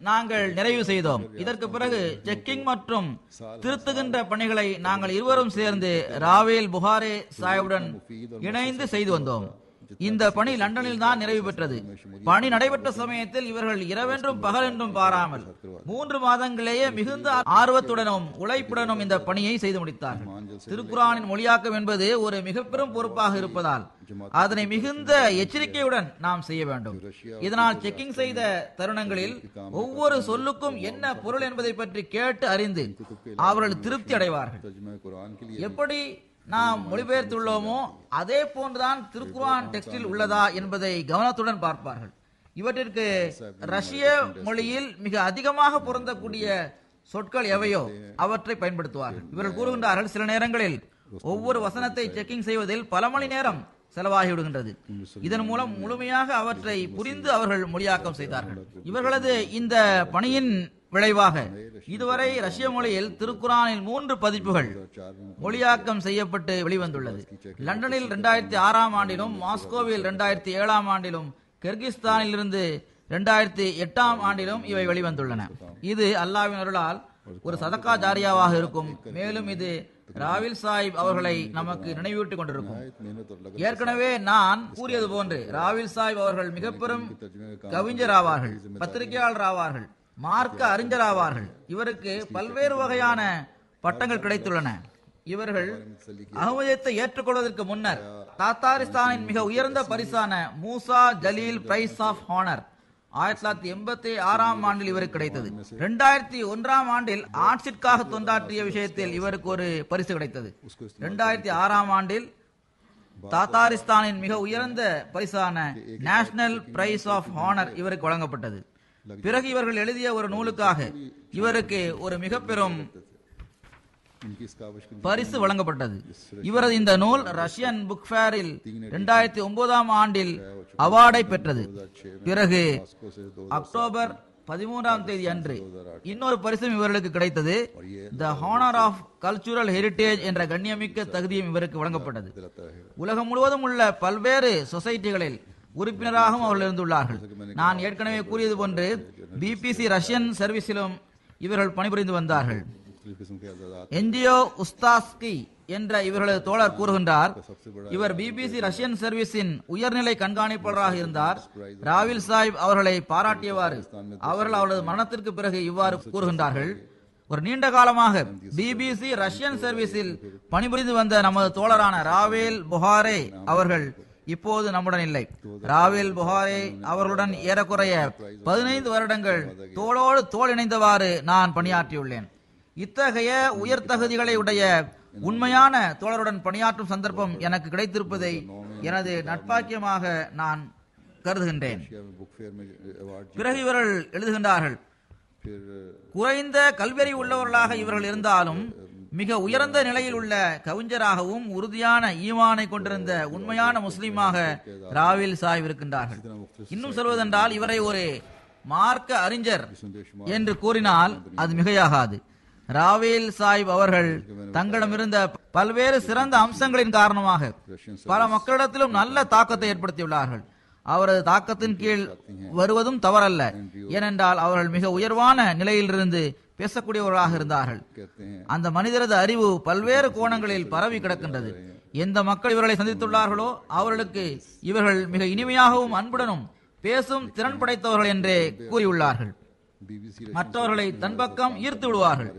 நாங்கள் நிறைவு செய்தோம். இதற்கு பிறகு செக்கிங் மற்றும் திருத்துகின்ற பணிகளை நாங்கள் இருவரும் சேர்ந்து ராவேல் புகாரே சாஹிபுடன் இணைந்து செய்து வந்தோம். இந்த பணி லண்டனில் தான் நிறைவு பெற்றது. பணி நடைபெற்ற சமயத்தில் இவர்கள் இரவென்றும் பகலென்றும் பாராமல் 3 மாதங்களேயே மிகுந்த ஆர்வத்துடனும் உழைப்புடனும் இந்த பணியை செய்து முடித்தார்கள். திருக்குரானின் மொழியாக்கம் என்பது ஒரு மிக பெரும் பொறுப்பாக இருப்பதால் அதனை மிகுந்த எச்சரிக்கையுடன் நாம் செய்ய வேண்டும். இதனால் செக்கிங் செய்த தருணங்களில் ஒவ்வொரு சொல்லுக்கும் என்ன பொருள் என்பதை பற்றி கேட்டு அறிந்து அவர்கள் திருப்தி அடைவார்கள். எப்படி நாம் மொழிபெயர்த்துள்ளோமோ அதே போன்றுதான் திருக்குரான் டெக்ஸ்டில் உள்ளதா என்பதை கவனத்துடன் பார்ப்பார்கள். இவற்றிற்கு ரஷ்ய மொழியில் மிக அதிகமாக பொருந்தக்கூடிய சொற்கள் எவையோ அவற்றை பயன்படுத்துவார்கள். இவர்கள் கூறுகின்றார்கள், சில நேரங்களில் ஒவ்வொரு வசனத்தை செக்கிங் செய்வதில் பல மணி நேரம் செலவாகிவிடுகின்றது. இதன் மூலம் முழுமையாக அவற்றை புரிந்து அவர்கள் மொழியாக்கம் செய்தார்கள். இவர்களது இந்த பணியின் விளைவாக இதுவரை ரஷ்ய மொழியில் திருக்குரானில் 3 பதிப்புகள் மொழியாக்கம் செய்யப்பட்டு வெளிவந்துள்ளது. லண்டனில் 2006ஆம் ஆண்டிலும், மாஸ்கோவில் 2007ஆம் ஆண்டிலும், கிர்கிஸ்தானில் இருந்து 2008ஆம் ஆண்டிலும் இவை வெளிவந்துள்ளன. இது அல்லாஹ்வின் அருளால் ஒரு சதக்கா ஜாரியாவாக இருக்கும். மேலும் இது ராவில் சாஹிப் அவர்களை நமக்கு நினைவூட்டிக் கொண்டிருக்கும். ஏற்கனவே நான் கூறியது போன்று ராவில் சாஹிப் அவர்கள் மிக பெரும் கவிஞர் ஆவார்கள், பத்திரிகையாளர் ஆவார்கள், மார்க்க அறிஞர் ஆவார்கள். இவருக்கு பல்வேறு வகையான பட்டங்கள் கிடைத்துள்ளன. இவர்கள் அஹ்மதியத்தை ஏற்றுக்கொள்வதற்கு முன்னர் தாத்தாரிஸ்தானின் மிக உயர்ந்த பரிசான மூசா ஜலீல் பிரைஸ் ஆஃப் ஹானர் 1986ஆம் ஆண்டில் இவருக்கு கிடைத்தது. 2001ஆம் ஆண்டில் ஆட்சிற்காக தொண்டாற்றிய விஷயத்தில் இவருக்கு ஒரு பரிசு கிடைத்தது. 2006ஆம் ஆண்டில் தாத்தாரிஸ்தானின் மிக உயர்ந்த பரிசான நேஷனல் பிரைஸ் ஆஃப் ஹானர் இவருக்கு வழங்கப்பட்டது. பிறகு இவர்கள் எழுதிய ஒரு நூலுக்காக இவருக்கு ஒரு மிக பெரும் பரிசு வழங்கப்பட்டது. இவரது இந்த நூல் ரஷ்யன் புக் ஃபேரில் 2009ஆம் ஆண்டில் அவார்டை பெற்றது. பிறகு அக்டோபர் 13ஆம் தேதி அன்று இன்னொரு பரிசும் இவர்களுக்கு கிடைத்தது. The honour of cultural heritage என்ற கண்ணியமிக்க தகுதியும் இவருக்கு வழங்கப்பட்டது. உலகம் முழுவதும் உள்ள பல்வேறு சொசைட்டிகளில் உறுப்பினராகவும் அவர்கள் இருந்துள்ளார்கள். நான் ஏற்கனவே கூறியது போன்று பிபிசி ரஷ்யன் சர்வீஸிலும் இவர்கள் பணிபுரிந்து வந்தார்கள். என்ஜிஓ உஸ்தாஸ்கி என்ற இவர்களது தோழர் கூறுகின்றார், இவர் பிபிசி ரஷ்யன் சர்வீஸின் உயர்நிலை கண்காணிப்பாளராக இருந்தார். ராவில் சாஹிப் அவர்களை பாராட்டியவாறு அவர்கள் அவரது மரணத்திற்கு பிறகு இவ்வாறு கூறுகின்றார்கள், ஒரு நீண்ட காலமாக பிபிசி ரஷ்யன் சர்வீஸில் பணிபுரிந்து வந்த நமது தோழரான ராவேல் புகாரே அவர்கள் இப்போது நம்முடன் இல்லை. ராவில் புகாரே அவர்களுடன் ஏறக்குறைய 15 வருடங்கள் தோளோடு தோள் இணைந்தவாறு நான் பணியாற்றியுள்ளேன். இத்தகைய உயர் தகுதிகளை உடைய உண்மையான தோழருடன் பணியாற்றும் சந்தர்ப்பம் எனக்கு கிடைத்திருப்பதை எனது நட்பாக்கியமாக நான் கருதுகின்றேன். பிறகு இவர்கள் எழுதுகின்றார்கள், फिर குறைந்த கல்வியறிவு உள்ளவர்களாக இவர்கள் இருந்தாலும் மிக உயர்ந்த நிலையில் உள்ள கவிஞராகவும் உறுதியான ஈமானை கொண்டிருந்த உண்மையான முஸ்லிமாக ராவில் சாஹிப் இருக்கின்றார்கள். இன்னும் சொல்வதென்றால் இவரை ஒரு மார்க்க அறிஞர் என்று கூறினால் அது மிகையாகாது. ராவில் சாஹிப் அவர்கள் தங்களிடமிருந்த பல்வேறு சிறந்த அம்சங்களின் காரணமாக பல மக்களிடத்திலும் நல்ல தாக்கத்தை ஏற்படுத்தியுள்ளார்கள். அவரது தாக்கத்தின் கீழ் வருவதும் தவறல்ல, ஏனென்றால் அவர்கள் மிக உயர்வான நிலையிலிருந்து பேசக்கூடியவர்களாக இருந்தார்கள். அந்த மனிதரது அறிவு பல்வேறு கோணங்களில் பரவி கிடக்கின்றது. எந்த மக்கள் இவர்களை சந்தித்துள்ளார்களோ அவர்களுக்கு இவர்கள் மிக இனிமையாகவும் அன்புடனும் பேசும் திறன் படைத்தவர்கள் என்றே கூறியுள்ளார்கள். மற்றவர்களை தன் பக்கம் ஈர்த்து விடுவார்கள்.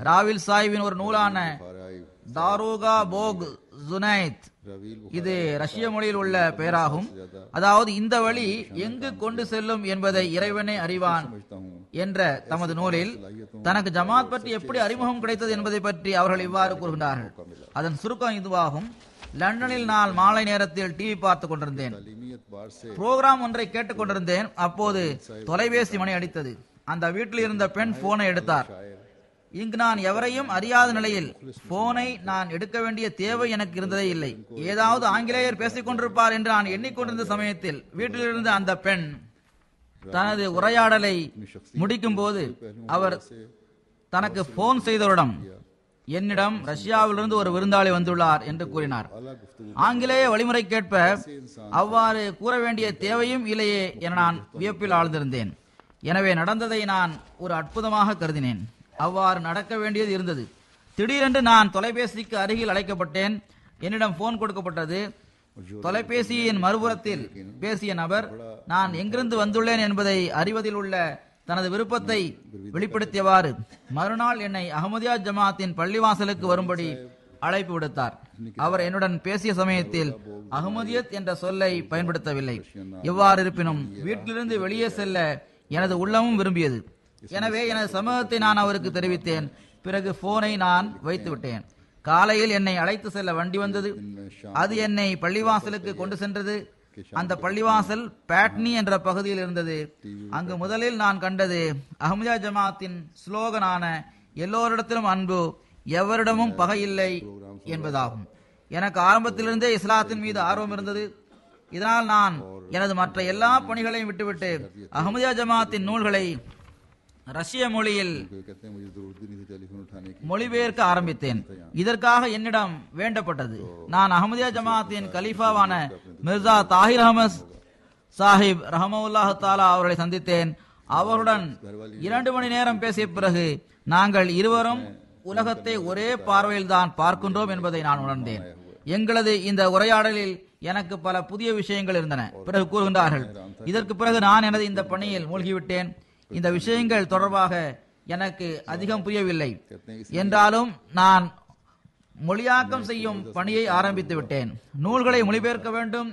ராவில் சாஹிபின் ஒரு நூலான தாரோகா போக் ஜுனைத், இது ரஷ்ய மொழியில் உள்ள பெயராகும். அதாவது இந்த வழி எங்கு கொண்டு செல்லும் என்பதை இறைவனே அறிவான் என்ற தமது நூலில் தனக்கு ஜமாத் பற்றி எப்படி அறிமுகம் கிடைத்தது என்பதை பற்றி அவர்கள் இவ்வாறு கூறுகின்றார்கள். அதன் சுருக்கம் இதுவாகும். லண்டனில் நான் மாலை நேரத்தில் டிவி பார்த்துக் கொண்டிருந்தேன். புரோகிராம் ஒன்றை கேட்டுக் கொண்டிருந்தேன். அப்போது தொலைபேசி மணி அடித்தது. அந்த வீட்டில் இருந்த பெண் போனை எடுத்தார். இங்கு நான் எவரையும் அறியாத நிலையில் போனை நான் எடுக்க வேண்டிய தேவை எனக்கு இருந்ததே இல்லை. ஏதாவது ஆங்கிலேயர் பேசிக் கொண்டிருப்பார் என்று நான் எண்ணிக்கொண்டிருந்த சமயத்தில் வீட்டில் இருந்த அந்த பெண் தனது உரையாடலை முடிக்கும் போது அவர் தனக்கு போன் செய்தவரிடம், என்னிடம் ரஷ்யாவிலிருந்து ஒரு விருந்தாளி வந்துள்ளார் என்று கூறினார். ஆங்கிலேய வழிமுறைக்கேற்ப அவ்வாறு கூற வேண்டிய தேவையும் இல்லையே என நான் வியப்பில் ஆழ்ந்திருந்தேன். எனவே நடந்ததை நான் ஒரு அற்புதமாக கருதினேன். அவ்வாறு நடக்க வேண்டியது இருந்தது. திடீரென்று நான் தொலைபேசிக்கு அருகில் அழைக்கப்பட்டேன். என்னிடம் போன் கொடுக்கப்பட்டது. தொலைபேசியின் மறுபுறத்தில் பேசிய நபர் நான் எங்கிருந்து வந்துள்ளேன் என்பதை அறிவதில் உள்ள தனது விருப்பத்தை வெளிப்படுத்தியவாறு மறுநாள் என்னை அஹமதியா ஜமாத்தின் பள்ளிவாசலுக்கு வரும்படி அழைப்பு விடுத்தார். அவர் என்னுடன் பேசிய சமயத்தில் அஹமதியத் என்ற சொல்லை பயன்படுத்தவில்லை. எவ்வாறு இருப்பினும் வீட்டிலிருந்து வெளியே செல்ல எனது உள்ளமும் விரும்பியது. எனவே எனது சமூகத்தை நான் அவருக்கு தெரிவித்தேன். பிறகு போனை நான் வைத்து விட்டேன். காலையில் என்னை அழைத்து செல்ல வண்டி வந்தது. அது என்னை பள்ளிவாசலுக்கு கொண்டு சென்றது. அந்த பள்ளிவாசல் பேட்னி என்ற பகுதியில் இருந்தது. அங்கு முதலில் நான் கண்டது அஹ்மதியா ஜமாத்தின் ஸ்லோகனான எல்லோரிடத்திலும் அன்பு, எவரிடமும் பகை இல்லை என்பதாகும். எனக்கு ஆரம்பத்திலிருந்தே இஸ்லாத்தின் மீது ஆர்வம் இருந்தது. இதனால் நான் எனது மற்ற எல்லா பணிகளையும் விட்டுவிட்டு அஹ்மதியா ஜமாத்தின் நூல்களை ரஷ்ய மொழியில் மொழிபெயர்க்க ஆரம்பித்தேன். இதற்காக என்னிடம் வேண்டப்பட்டது. நான் அஹ்மதியா ஜமாத்தின் கலீஃபாவான மிர்சா தாஹிர் அஹமத் சாஹிப் ரஹமவுல்லாஹு தஆலா அவர்களை சந்தித்தேன். அவருடன் 2 மணி நேரம் பேசிய பிறகு நாங்கள் இருவரும் உலகத்தை ஒரே பார்வையில் தான் பார்க்கின்றோம் என்பதை நான் உணர்ந்தேன். எங்களது இந்த உரையாடலில் எனக்கு பல புதிய விஷயங்கள் இருந்தன. பிறகு கூறுகின்றார்கள், இதற்கு பிறகு நான் எனது இந்த பணியில் மூழ்கிவிட்டேன். இந்த விஷயங்கள் தொடர்பாக எனக்கு அதிகம் புரியவில்லை என்றாலும் நான் மொழியாக்கம் செய்யும் பணியை ஆரம்பித்து விட்டேன். நூல்களை மொழிபெயர்க்க வேண்டும்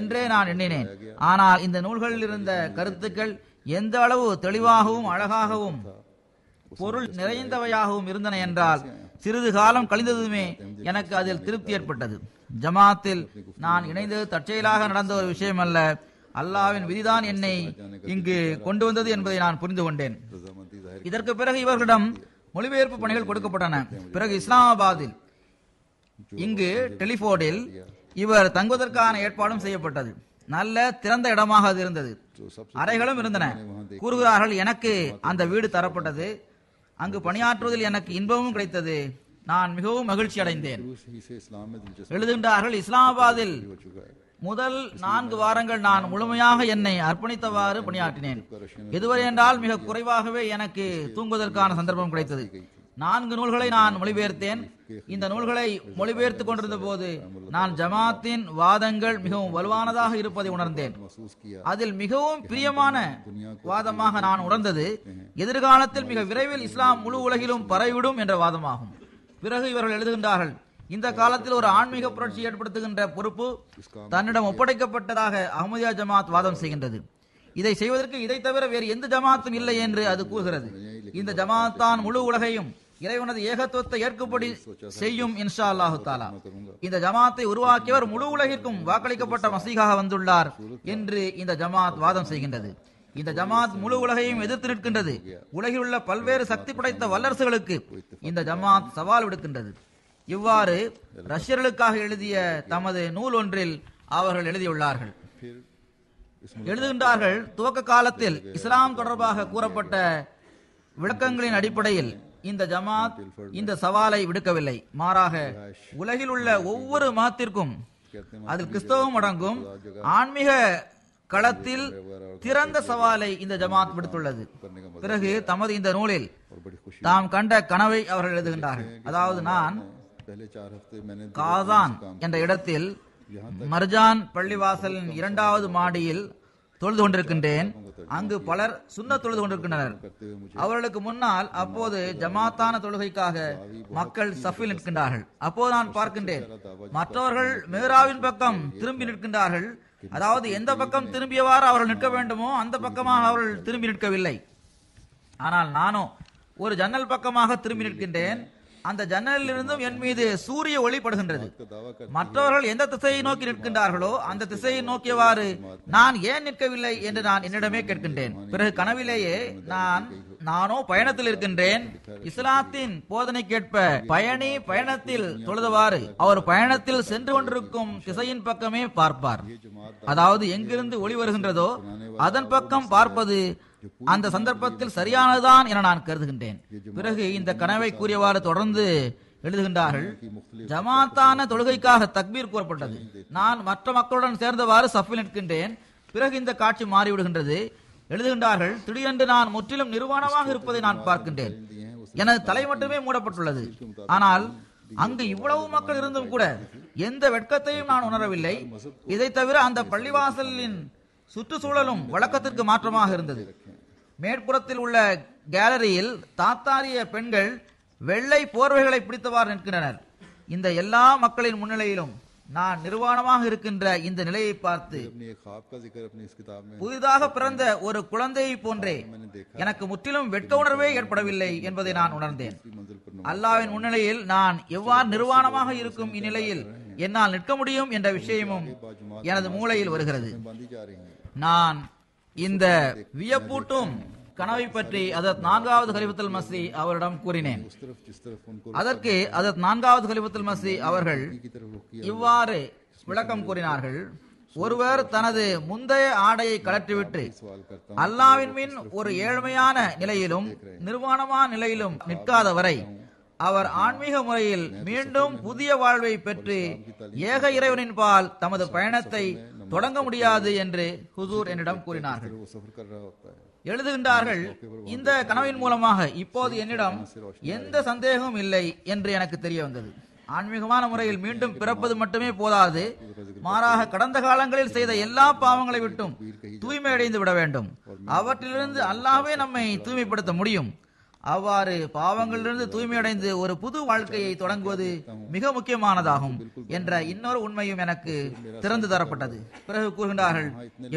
என்றே நான் எண்ணினேன். ஆனால் இந்த நூல்களில் இருந்த கருத்துக்கள் எந்த அளவு தெளிவாகவும் அழகாகவும் பொருள் நிறைந்தவையாகவும் இருந்தன என்றால் சிறிது காலம் கழிந்ததுமே எனக்கு அதில் திருப்தி ஏற்பட்டது. ஜமாத்தில் நான் இணைந்தது தற்செயலாக நடந்த ஒரு விஷயம் அல்ல. அல்லாவின் விதிதான் என்னை இங்கு கொண்டு வந்தது என்பதை நான் புரிந்து கொண்டேன். இதற்கு பிறகு இவர்களிடம் மொழிபெயர்ப்பு பணிகள் கொடுக்கப்பட்டன. பிறகு இஸ்லாமாபாத்தில் இங்கு டெலிபோர்டில் இவர் தங்குவதற்கான ஏற்பாடும் செய்யப்பட்டது. நல்ல திறந்த இடமாக அது இருந்தது. அறைகளும் இருந்தன. கூறுகிறார்கள், எனக்கு அந்த வீடு தரப்பட்டது. அங்கு பணியாற்றுவதில் எனக்கு இன்பமும் கிடைத்தது. நான் மிகவும் மகிழ்ச்சி அடைந்தேன். எழுதுகின்றார்கள், இஸ்லாமாபாத்தில் முதல் 4 வாரங்கள் நான் முழுமையாக என்னை அர்ப்பணித்தவாறு பணியாற்றினேன். எதுவரை என்றால் மிக குறைவாகவே எனக்கு தூங்குவதற்கான சந்தர்ப்பம் கிடைத்தது. 4 நூல்களை நான் மொழிபெயர்த்தேன். இந்த நூல்களை மொழிபெயர்த்துக் கொண்டிருந்த போது நான் ஜமாத்தின் வாதங்கள் மிகவும் வலுவானதாக இருப்பதை உணர்ந்தேன். அதில் மிகவும் பிரியமான வாதமாக நான் உணர்ந்தது எதிர்காலத்தில் மிக விரைவில் இஸ்லாம் முழு உலகிலும் பரவிவிடும் என்ற வாதமாகும். பிறகு இவர்கள் எழுதுகின்றார்கள், இந்த காலத்தில் ஒரு ஆன்மீக புரட்சி ஏற்படுத்துகின்ற பொறுப்பு தன்னிடம் ஒப்படைக்கப்பட்டதாக அஹ்மதியா ஜமாத் வாதம் செய்கின்றது. இதை செய்வதற்கு இதை தவிர வேறு எந்த ஜமாத்தும் இல்லை என்று அது கூறுகிறது. இந்த ஜமாத் தான் முழு உலகையும் இறைவனது ஏகத்துவத்தை ஏற்கும்படி செய்யும் இன்ஷா அல்லாஹு தஆலா. இந்த ஜமாத்தை உருவாக்கியவர் முழு உலகிற்கும் வாக்களிக்கப்பட்ட மசீகாக வந்துள்ளார் என்று இந்த ஜமாத் வாதம் செய்கின்றது. இந்த ஜமாத் முழு உலகையும் எதிர்த்து நிற்கின்றது. உலகில் உள்ள பல்வேறு சக்தி படைத்த வல்லரசுகளுக்கு இந்த ஜமாத் சவால் விடுக்கின்றது. இவ்வாறு ரஷ்யர்களுக்காக எழுதிய தமது நூல் ஒன்றில் அவர்கள் எழுதியுள்ளார்கள். எழுதுகின்றார்கள், துவக்க காலத்தில் இஸ்லாம் தொடர்பாக கூறப்பட்ட விளக்கங்களின் அடிப்படையில் இந்த ஜமாத் இந்த சவாலை விடுக்கவில்லை. மாறாக உலகில் உள்ள ஒவ்வொரு மதத்திற்கும், அதில் கிறிஸ்தவம் அடங்கும், ஆன்மீக களத்தில் திறந்த சவாலை இந்த ஜமாத் விடுத்துள்ளது. பிறகு தமது இந்த நூலில் தாம் கண்ட கனவை அவர்கள் எழுதுகின்றார்கள். அதாவது, நான் காசான் என்ற இடத்தில் மர்ஜான் பள்ளிவாசலின் 2வது மாடியில் தொழுது கொண்டிருக்கின்றேன். அங்கு பலர் சுன்னத் தொழுது கொண்டிருக்கின்றனர். அவர்களுக்கு முன்னால் அப்போது ஜமாத்தான தொழுகைக்காக மக்கள் சஃபில் நிற்கின்றார்கள். அப்போது நான் பார்க்கின்றேன், மற்றவர்கள் மேராவின் பக்கம் திரும்பி நிற்கின்றார்கள். அதாவது எந்த பக்கம் திரும்பியவாறு அவர்கள் நிற்க வேண்டுமோ அந்த பக்கமாக அவர்கள் திரும்பி நிற்கவில்லை. ஆனால் நானோ ஒரு ஜன்னல் பக்கமாக திரும்பி நிற்கின்றேன். அந்த ஜன்னலில் இருந்தும் என் மீது சூரிய ஒளி படுகின்றது. மற்றவர்கள் எந்த திசையை நோக்கி நிற்கின்றார்களோ அந்த திசையை நோக்கியவாறு நான் ஏன் நிற்கவில்லை என்று நான் என்னிடமே கேட்கின்றேன். பிறகு கனவிலேயே நானோ பயணத்தில் இருக்கின்றேன். இஸ்லாத்தின் போதனைக்கேற்ப பயணி பயணத்தில் தொழுதவாறு அவர் பயணத்தில் சென்று கொண்டிருக்கும் திசையின் பக்கமே பார்ப்பார். அதாவது எங்கிருந்து ஒளி வருகின்றதோ அதன் பக்கம் பார்ப்பது அந்த சந்தர்ப்பத்தில் சரியானதுதான் என நான் கருதுகின்றேன். பிறகு இந்த கனவை கூறியவாறு தொடர்ந்து எழுதுகின்றார்கள், ஜமாத்தான தொழுகைக்காக தக்பீர் கூறப்பட்டது. நான் மற்ற மக்களுடன் சேர்ந்தவாறு சஃபில் நிற்கின்றேன். பிறகு இந்த காட்சி மாறிவிடுகின்றது. எழுதுகின்றார்கள், திடீரென்று நான் முற்றிலும் நிர்வாணமாக இருப்பதை நான் பார்க்கின்றேன். எனது தலை மட்டுமே மூடப்பட்டுள்ளது. ஆனால் அங்கு இவ்வளவு மக்கள் இருந்தும் கூட எந்த வெட்கத்தையும் நான் உணரவில்லை. இதை தவிர அந்த பள்ளிவாசலின் சுற்றுச்சூழலும் வழக்கத்திற்கு மாற்றமாக இருந்தது. மேற்புறத்தில் உள்ள கேலரியில் தாத்தாரிய பெண்கள் வெள்ளை போர்வைகளை பிடித்தவாறு நிற்கின்றனர். இந்த எல்லா மக்களின் முன்னிலையிலும் நான் நிர்வாணமாக இருக்கின்ற இந்த நிலையை பார்த்து புதிதாக பிறந்த ஒரு குழந்தையை போன்றே எனக்கு முற்றிலும் வெட்க உணர்வே ஏற்படவில்லை என்பதை நான் உணர்ந்தேன். அல்லாஹ்வின் முன்னிலையில் நான் எவ்வாறு நிர்வாணமாக இருக்கும் இந்நிலையில் என்னால் நிற்க முடியும் என்ற விஷயமும் எனது மூளையில் வருகிறது. நான் இந்த வியப்பூட்டும் கனவை பற்றி அதற்கு 4வது கலிஃபத்துல் மஸீஹ் அவரிடம் கூறினேன். அதற்கு அதற்கு 4வது கலிஃபத்துல் மஸீஹ் அவர்கள் இவ்வாறு விளக்கம் கூறினார்கள். ஒருவர் தனது முந்தைய ஆடையை கழற்றிவிட்டு அல்லாஹ்வின் மின் ஒரு ஏழ்மையான நிலையிலும் நிர்வாணமான நிலையிலும் நிற்காத வரை அவர் ஆன்மீக முறையில் மீண்டும் புதிய வாழ்வை பெற்று ஏக இறைவனின் பால் தமது பயணத்தை தொடங்க முடியாது என்று ஹுசூர் என்னிடம் கூறினார்கள். எழுதுகின்றார்கள், இந்த கனவின் மூலமாக இப்போது என்னிடம் எந்த சந்தேகமும் இல்லை என்று எனக்கு தெரிய வந்தது. ஆன்மீகமான முறையில் மீண்டும் பிறப்பது மட்டுமே போதாது, மாறாக கடந்த காலங்களில் செய்த எல்லா பாவங்களை விட்டும் தூய்மை அடைந்து விட வேண்டும். அவற்றிலிருந்து அல்லாஹ்வே நம்மை தூய்மைப்படுத்த முடியும். அவ்வாறு பாவங்களிலிருந்து தூய்மையடைந்து ஒரு புது வாழ்க்கையை தொடங்குவது மிக முக்கியமானதாகும் என்ற இன்னொரு உண்மையும் எனக்கு திறந்து தரப்பட்டது. பிறகு கூறுகின்றார்கள்,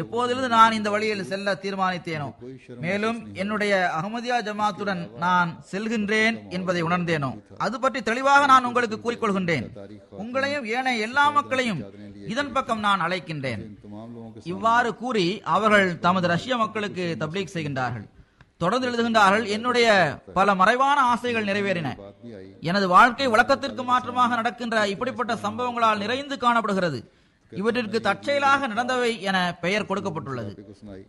எப்போதிலிருந்து நான் இந்த வழியில் செல்ல தீர்மானித்தேனோ, மேலும் என்னுடைய அஹ்மதியா ஜமாத்துடன் நான் செல்கின்றேன் என்பதை உணர்ந்தேனோ, அது பற்றி தெளிவாக நான் உங்களுக்கு கூறிக்கொள்கின்றேன். உங்களையும் ஏனைய எல்லா மக்களையும் இதன் பக்கம் நான் அழைக்கின்றேன். இவ்வாறு கூறி அவர்கள் தமது ரஷ்ய மக்களுக்கு தப்லீக் செய்கின்றார்கள். தொடர்ந்து எழுதுகின்றார்கள், என்னுடைய பல மறைவான ஆசைகள் நிறைவேறின. எனது வாழ்க்கை வழக்கத்திற்கு மாற்றமாக நடக்கின்ற இப்படிப்பட்ட சம்பவங்களால் நிறைந்து காணப்படுகிறது. இவற்றிற்கு தற்செயலாக நடந்தவை என பெயர் கொடுக்கப்பட்டுள்ளது.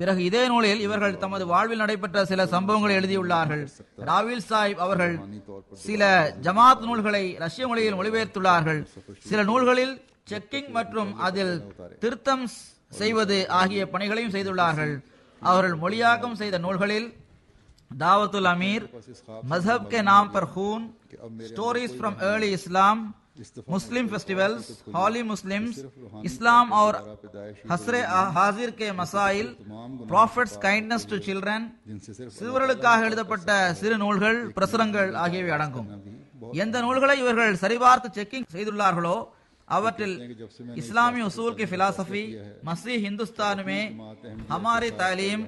பிறகு இதே நூலில் இவர்கள் தமது வாழ்வில் நடைபெற்ற சில சம்பவங்களை எழுதியுள்ளார்கள். ராவில் சாஹிப் அவர்கள் சில ஜமாத் நூல்களை ரஷ்ய மொழியில் மொழிபெயர்த்துள்ளார்கள். சில நூல்களில் செக்கிங் மற்றும் அதில் திருத்தம் செய்வது ஆகிய பணிகளையும் செய்துள்ளார்கள். அவர்கள் மொழியாக்கம் செய்த நூல்களில் दावतुल अमीर, मजहब के नाम पर खून, stories from early Islam, Muslim festivals, holy Muslims, इस्लाम और हसरे हाजिर के मसाइल, प्रॉफिट्स काइंडनेस टू चिल्ड्रन, சிறுவர்களுக்காக எழுதப்பட்ட சிறு நூல்கள், பிரசுரங்கள் ஆகியவை அடங்கும். எந்த நூல்களை இவர்கள் சரிபார்த்து செக்கிங் செய்துள்ளார்களோ அவற்றில் இஸ்லாமி உசூல் की फिलॉसफी, मसीह हिंदुस्तान में हमारी तालीम,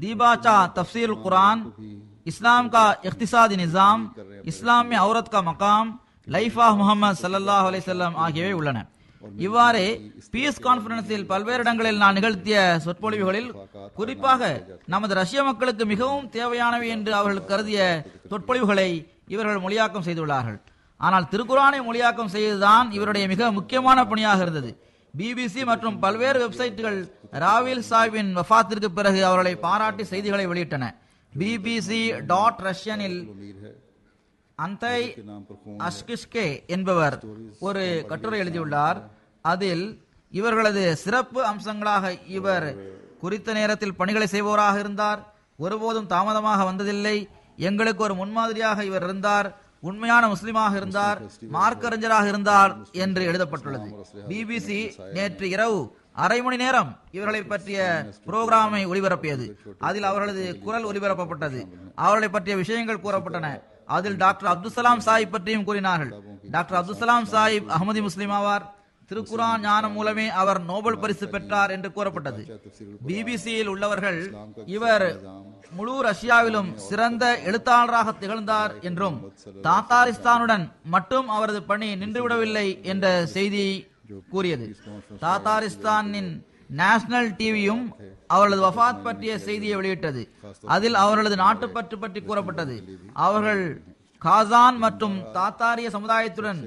दीबाचा तफसीर कुरान, इस्लाम का इख्तिसादी निज़ाम, इस्लाम में औरत का मकाम, லைஃப் ஆஃப் முஹம்மது ஸல்லல்லாஹு அலைஹி வஸல்லம் ஆகியவை உள்ளன. இவ்வாறே பீஸ் கான்பரன்ஸில் பல்வேறு இடங்களில் நான் நிகழ்த்திய சொற்பொழிவுகளில் குறிப்பாக நமது ரஷ்ய மக்களுக்கு மிகவும் தேவையானவை என்று அவர்கள் கருதிய சொற்பொழிவுகளை இவர்கள் மொழியாக்கம் செய்துள்ளார்கள். ஆனால் திருக்குரானை மொழியாக்கம் செய்வதுதான் இவருடைய மிக முக்கியமான பணியாக இருந்தது. பிபிசி மற்றும் பல்வேறு வெப்சைட்டுகள் ராவில் சாஹிபின் வஃபாத்திற்கு பிறகு அவர்களை பாராட்டி செய்திகளை வெளியிட்டன. bbc.russianல் அந்தை அஷ்கிஷ்கே என்பவர் ஒரு கட்டுரை எழுதியுள்ளார். அதில் இவர்களது சிறப்பு அம்சங்களாக இவர் குறித்த நேரத்தில் பணிகளை செய்பவராக இருந்தார், ஒருபோதும் தாமதமாக வந்ததில்லை, எங்களுக்கு ஒரு முன்மாதிரியாக இவர் இருந்தார், உண்மையான முஸ்லிமாக இருந்தார், மார்க்கறிஞராக இருந்தார் என்று எழுதப்பட்டுள்ளது. பிபிசி நேற்று இரவு அரை மணி நேரம் இவர்களை பற்றிய புரோகிராமை ஒளிபரப்பியது. அதில் அவர்களது குரல் ஒளிபரப்பப்பட்டது. அவர்களை பற்றிய விஷயங்கள் கூறப்பட்டன. அதில் டாக்டர் அப்துல்சலாம் சாஹிப் பற்றியும் கூறினார்கள். டாக்டர் அப்துல்சலாம் சாஹிப் அஹமதி முஸ்லிம் ஆவார். திருக்குரான் ஞானம் மூலமே அவர் நோபல் பரிசு பெற்றார் என்று கூறப்பட்டது. பிபிசியில் உள்ளவர்கள் இவர் முழு ரஷ்யாவிலும் சிறந்த எழுத்தாளராக திகழ்ந்தார் என்றும் தாத்தாரிஸ்தானுடன் மட்டும் அவரது பணி நின்றுவிடவில்லை என்ற செய்தி கூறியது. தாத்தாரிஸ்தானின் நேஷனல் டிவியும் அவர்களது வஃபாத் பற்றிய செய்தியை வெளியிட்டது. அதில் அவர்களது நாட்டுப்பற்று பற்றி கூறப்பட்டது. அவர்கள் காசான் மற்றும் தாத்தாரிய சமுதாயத்துடன்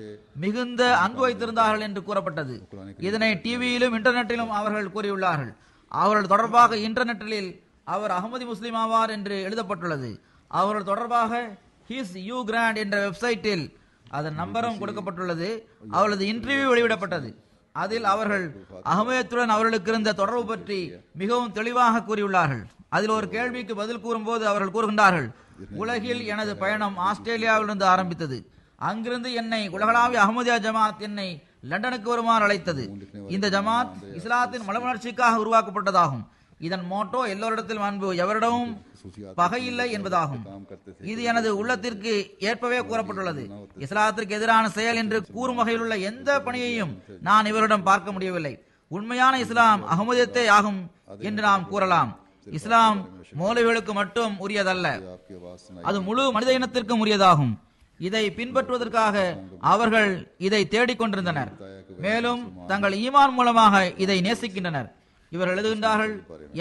மிகுந்த அன்பு வைத்திருந்தார்கள் என்று கூறப்பட்டது. இதனை டிவியிலும் இன்டர்நெட்டிலும் அவர்கள் கூறியுள்ளார்கள். அவர்கள் தொடர்பாக இன்டர்நெட்டில் அவர் அகமதி முஸ்லிம் ஆவார் என்று எழுதப்பட்டுள்ளது. அவர்கள் தொடர்பாக ஹிஸ் யூ கிராண்ட் என்ற வெப்சைட்டில் அதன் நம்பரும் கொடுக்கப்பட்டுள்ளது. அவர்களது இன்டர்வியூ வெளியிடப்பட்டது. அதில் அவர்கள் அகமதியத்துடன் அவர்களுக்கு இருந்த தொடர்பு பற்றி மிகவும் தெளிவாக கூறியுள்ளார்கள். அதில் ஒரு கேள்விக்கு பதில் கூறும்போது அவர்கள் கூறுகின்றார்கள், உலகில் எனது பயணம் ஆஸ்திரேலியாவிலிருந்து ஆரம்பித்தது. அங்கிருந்து என்னை உலகளாவிய அஹமதியா ஜமாத் என்னை லண்டனுக்கு வருமாறு அழைத்தது. இந்த ஜமாத் இஸ்லாத்தின் மலவளர்ச்சிக்காக உருவாக்கப்பட்டதாகும். இதன் மோட்டோ எல்லோரிடத்திலும் அன்பு, எவரிடமும் பகையில்லை என்பதாகும். இது எனது உள்ளத்திற்கு ஏற்பவே கூறப்பட்டுள்ளது. இஸ்லாத்திற்கு எதிரான செயல் என்று கூறும் வகையில் உள்ள எந்த பணியையும் நான் இவரிடம் பார்க்க முடியவில்லை. உண்மையான இஸ்லாம் அகமதியத்தே ஆகும் என்று நாம் கூறலாம். இஸ்லாம் மௌலவிகளுக்கு மட்டும் உரியதல்ல, அது முழு மனித இனத்திற்கும் உரியதாகும். இதை பின்பற்றுவதற்காக அவர்கள் இதை தேடிக்கொண்டிருந்தனர். மேலும் தங்கள் ஈமான் மூலமாக இதை நேசிக்கின்றனர். இவர் எழுதுகின்றார்கள்,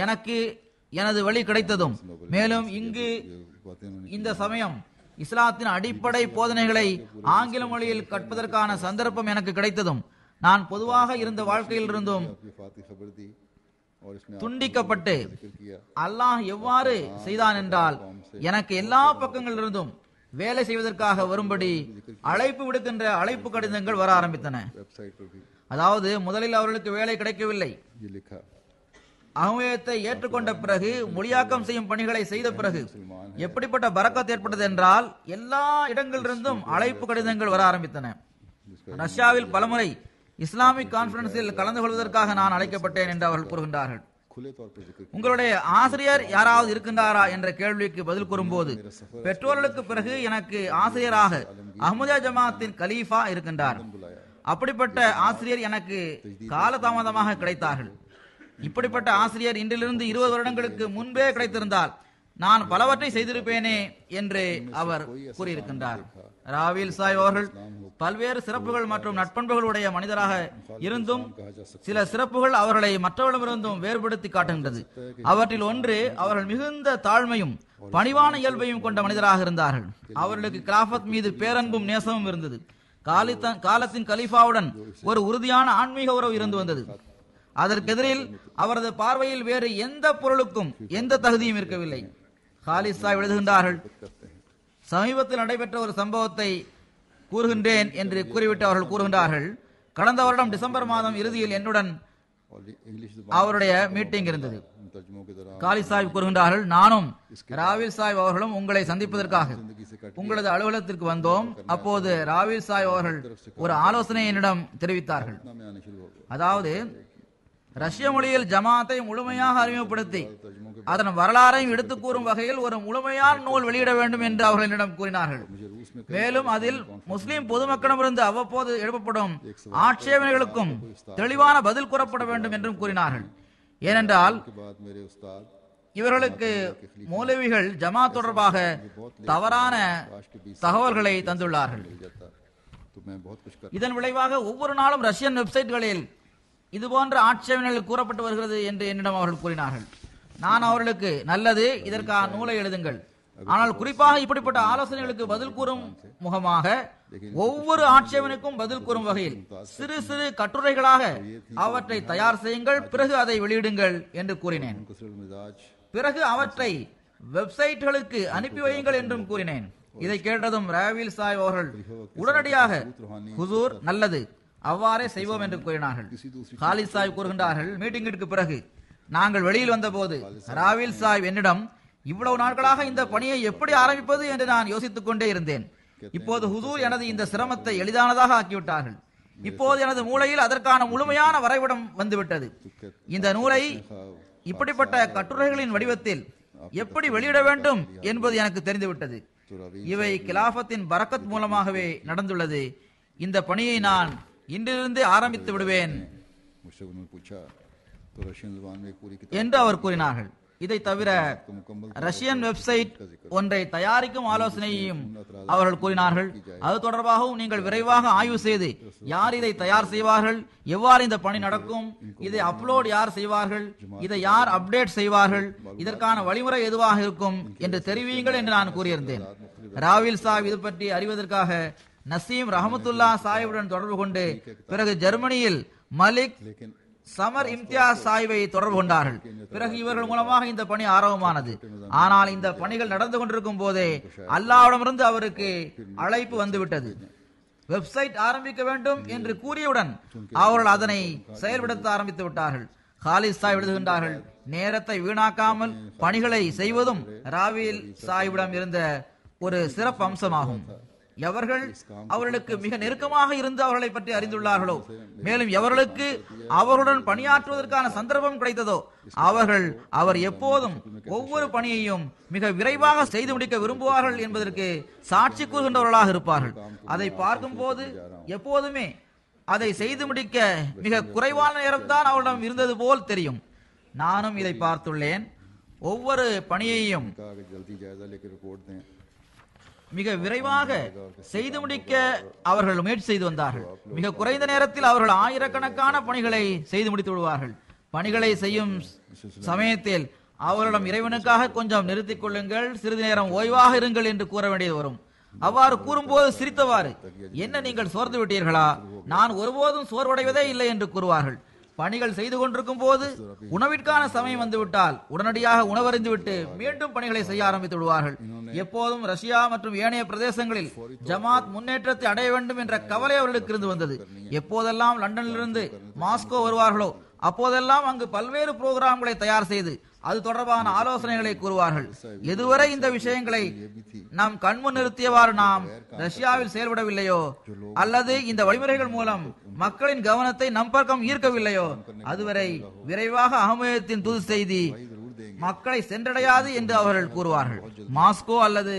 எனக்கு எனது வழி கிடைத்ததும், மேலும் இங்கு இந்த சமயம் இஸ்லாத்தின் அடிப்படை போதனைகளை ஆங்கில மொழியில் கற்பதற்கான சந்தர்ப்பம் எனக்கு கிடைத்ததும், நான் பொதுவாக இருந்த வாழ்க்கையில் இருந்தும் துண்டிக்கப்பட்டு அல்லாஹ் எவ்வாறு செய்தான் என்றால், எனக்கு எல்லா பக்கங்களிலிருந்தும் வேலை செய்வதற்காக வரும்படி அழைப்பு விடுக்கின்ற அழைப்பு கடிதங்கள் வர ஆரம்பித்தன. அதாவது முதலில் அவர்களுக்கு வேலை கிடைக்கவில்லை. அகமதியத்தை ஏற்றுக்கொண்ட பிறகு, மொழியாக்கம் செய்யும் பணிகளை செய்த பிறகு எப்படிப்பட்ட பரக்கத் ஏற்பட்டது என்றால், எல்லா இடங்களிலிருந்தும் அழைப்பு கடிதங்கள் வர ஆரம்பித்தன. ரஷ்யாவில் பலமுறை இஸ்லாமிக் கான்பரன்ஸில் கலந்து கொள்வதற்காக நான் அழைக்கப்பட்டேன் என்று அவர்கள் கூறுகின்றார்கள். உங்களுடைய ஆசிரியர் யாராவது இருக்கின்றாரா என்ற கேள்விக்கு பதில் கூறும்போது, பெற்றோர்களுக்கு பிறகு எனக்கு ஆசிரியராக அஹ்மதியா ஜமாத்தின் கலீஃபா இருக்கின்றார். அப்படிப்பட்ட ஆசிரியர் எனக்கு காலதாமதமாக கிடைத்தார்கள். இப்படிப்பட்ட ஆசிரியர் இன்றிலிருந்து 20 வருடங்களுக்கு முன்பே கிடைத்திருந்தால் நான் பலவற்றை செய்திருப்பேனே என்று அவர் கூறியிருக்கின்றார். ராவில் சாஹிப் அவர்கள் பல்வேறு சிறப்புகள் மற்றும் நட்பண்புகளுடைய மனிதராக இருந்தும், சில சிறப்புகள் அவர்களை மற்றவர்களிடமிருந்தும் வேறுபடுத்தி காட்டுகின்றது. அவற்றில் ஒன்று, அவர்கள் மிகுந்த தாழ்மையும் பணிவான இயல்பையும் கொண்ட மனிதராக இருந்தார்கள். அவர்களுக்கு கிராஃபத் மீது பேரன்பும் நேசமும் இருந்தது. காலத்தின் கலீஃபாவுடன் ஒரு உறுதியான ஆன்மீக உறவு இருந்து வந்தது. அதற்கெதிரில் அவரது பார்வையில் வேறு எந்த பொருளுக்கும் எந்த தகுதியும் இருக்கவில்லை. காலித் சாஹிப் எழுதுகின்றார்கள், சமீபத்தில் நடைபெற்ற ஒரு சம்பவத்தை கூறுகின்றேன் என்று கூறிவிட்டு அவர்கள் கூறுகின்றார்கள், கடந்த வருடம் டிசம்பர் மாதம் இறுதியில் என்னுடன் அவருடைய மீட்டிங் இருந்தது. காலித் சாஹிப் கூறுகின்றார்கள், நானும் ராவில் சாஹிப் அவர்களும் உங்களை சந்திப்பதற்காக உங்களது அலுவலகத்திற்கு வந்தோம். அப்போது ராவில் சாஹிப் அவர்கள் ஒரு ஆலோசனை என்னிடம் தெரிவித்தார்கள். அதாவது, ரஷ்ய மொழியில் ஜமாத்தை முழுமையாக அறிமுகப்படுத்தி அதன் வரலாறையும் எடுத்து கூறும் வகையில் ஒரு முழுமையான நூல் வெளியிட வேண்டும் என்று அவர்கள் என்னிடம் கூறினார்கள். மேலும் அதில் முஸ்லிம் பொதுமக்களிடமிருந்து அவ்வப்போது எழுப்பப்படும் ஆட்சேபனைகளுக்கும் தெளிவான பதில் கூறப்பட வேண்டும் என்றும் கூறினார்கள். ஏனென்றால் இவர்களுக்கு மௌலவிகள் ஜமாத் தொடர்பாக தவறான தகவல்களை தந்துள்ளார்கள். तो मैं बहुत कुछ कर இதன் விளைவாக ஒவ்வொரு நாளும் ரஷ்யன் வெப்சைட்களில் இதுபோன்ற ஆட்சேபனைகள் கூறப்பட்டு வருகிறது என்று என்னிடம் அவர்கள் கூறினார்கள். நான் அவர்களுக்கு நல்லது, இதற்கான நூலை எழுதுங்கள், ஆனால் குறிப்பாக இப்படிப்பட்ட ஆலோசனைகளுக்கு பதில் கூறும் முகமாக ஒவ்வொரு ஆட்சேபனைக்கும் பதில் கூறும் வகையில் சிறு சிறு கட்டுரைகளாக அவற்றை தயார் செய்யுங்கள், பிறகு அதை வெளியிடுங்கள் என்று கூறினேன். பிறகு அவற்றை வெப்சைட்களுக்கு அனுப்பி வையுங்கள் என்றும் கூறினேன். இதை கேட்டதும் ராவில் சாஹிப் அவர்கள் உடனடியாக ஹுசூர் நல்லது, அவ்வாறே செய்வோம் என்று கூறினார்கள். காலித் சாஹிப் கூறுகின்றார்கள், மீட்டிங்கிற்கு பிறகு நாங்கள் வெளியில் வந்தபோது ராவில் சாஹிப் என்னிடம் இவ்வளவு நாட்களாக இந்த பணியை எப்படி ஆரம்பிப்பது என்று நான் யோசித்துக் கொண்டே இருந்தேன். இப்போது ஹுசூர் எனது இந்த சிரமத்தை எளிதானதாக ஆக்கிவிட்டார்கள். இப்போது எனது மூளையில் அதற்கான முழுமையான வரைபடம் வந்துவிட்டது. இந்த நூலை இப்படிப்பட்ட கட்டுரைகளின் வடிவத்தில் எப்படி வெளியிட வேண்டும் என்பது எனக்கு தெரிந்துவிட்டது. இவை கிலாபத்தின் பரக்கத் மூலமாகவே நடந்துள்ளது. இந்த பணியை நான் இன்றிலிருந்து ஆரம்பித்து விடுவேன் என்று அவர் கூறினார்கள். இதை தவிர ரஷ்யன் வெப்சைட் ஒன்றை தயாரிக்கும் ஆலோசனையையும் அவர்கள் கூறினார்கள். அது தொடர்பாகவும் நீங்கள் விரைவாக ஆய்வு செய்து யார் இதை தயார் செய்வார்கள், எவ்வாறு இந்த பணி நடக்கும், இதை அப்லோட் யார் செய்வார்கள், இதை யார் அப்டேட் செய்வார்கள், இதற்கான வழிமுறை எதுவாக இருக்கும் என்று தெரிவியுங்கள் என்று நான் கூறியிருந்தேன். ராவில் சாஹிப் இது பற்றி அறிவதற்காக நசீம் ரஹமத்துல்லா சாஹிபுடன் தொடர்பு கொண்டு பிறகு ஜெர்மனியில் மலிக் சமர் இம்தியாஸ் சாஹிபை தொடர்பு கொண்டார்கள். பிறகு இவர்கள் மூலமாக இந்த பணி ஆரம்பமானது. ஆனால் இந்த பணிகள் நடந்து கொண்டிருக்கும் போதே அல்லாஹ்விடமிருந்து அவருக்கு அழைப்பு வந்துவிட்டது. வெப்சைட் ஆரம்பிக்க வேண்டும் என்று கூறியவுடன் அவர்கள் அதனை செயல்படுத்த ஆரம்பித்து விட்டார்கள். காலித் சாஹிப் எழுதுகின்றார்கள், நேரத்தை வீணாக்காமல் பணிகளை செய்வதும் ராவில் சாஹிபிடம் இருந்த ஒரு சிறப்பு அம்சமாகும். எவர்கள் அவர்களுக்கு மிக நெருக்கமாக இருந்து அவர்களை பற்றி அறிந்துள்ளார்களோ, மேலும் எவர்களுக்கு அவர்களுடன் பணியாற்றுவதற்கான சந்தர்ப்பம் கிடைத்ததோ, அவர் எப்போதும் ஒவ்வொரு பணியையும் மிக விரைவாக செய்து முடிக்க விரும்புவார்கள் என்பதற்கு சாட்சி கூறுகின்றவர்களாக இருப்பார்கள். அதை பார்க்கும் போது எப்போதுமே அதை செய்து முடிக்க மிக குறைவான நேரம்தான் அவரிடம் இருந்தது போல் தெரியும். நானும் இதை பார்த்துள்ளேன். ஒவ்வொரு பணியையும் மிக விரைவாக செய்து முடிக்க அவர்கள் முயற்சி செய்து வந்தார்கள். மிக குறைந்த நேரத்தில் அவர்கள் ஆயிரக்கணக்கான பணிகளை செய்து முடித்து விடுவார்கள். பணிகளை செய்யும் சமயத்தில் அவர்களிடம் இறைவனுக்காக கொஞ்சம் நிறுத்திக் கொள்ளுங்கள், சிறிது நேரம் ஓய்வாக இருங்கள் என்று கூற வேண்டியது வரும். அவ்வாறு கூறும்போது சிரித்தவாறு, என்ன நீங்கள் சோர்ந்து விட்டீர்களா, நான் ஒருபோதும் சோர்வடைவதே இல்லை என்று கூறுவார்கள். பணிகள் செய்து கொண்டிருக்கும் போது உணவிற்கான சமயம் வந்துவிட்டால் உடனடியாக உணவறிந்துவிட்டு மீண்டும் பணிகளை செய்ய ஆரம்பித்து விடுவார்கள். எப்போதும் ரஷ்யா மற்றும் ஏனைய பிரதேசங்களில் ஜமாத் முன்னேற்றத்தை அடைய வேண்டும் என்ற கவலை அவர்களுக்கு இருந்து வந்தது. எப்போதெல்லாம் லண்டனிலிருந்து மாஸ்கோ வருவார்களோ அப்போதெல்லாம் அங்கு பல்வேறு புரோகிராம்களை தயார் செய்து அது தொடர்பான ஆலோசனைகளை கூறுவார்கள். எதுவரை இந்த விஷயங்களை நாம் கண்முன் நிறுத்தியவாறு நாம் ரஷ்யாவில் செயல்படவில்லையோ, அல்லது இந்த வழிமுறைகள் மூலம் மக்களின் கவனத்தை நம் பக்கம் ஈர்க்கவில்லையோ, அதுவரை விரைவாக அகமதியத்தின் தூது செய்தி மக்களை சென்றடையாது என்று அவர்கள் கூறுவார்கள். மாஸ்கோ அல்லது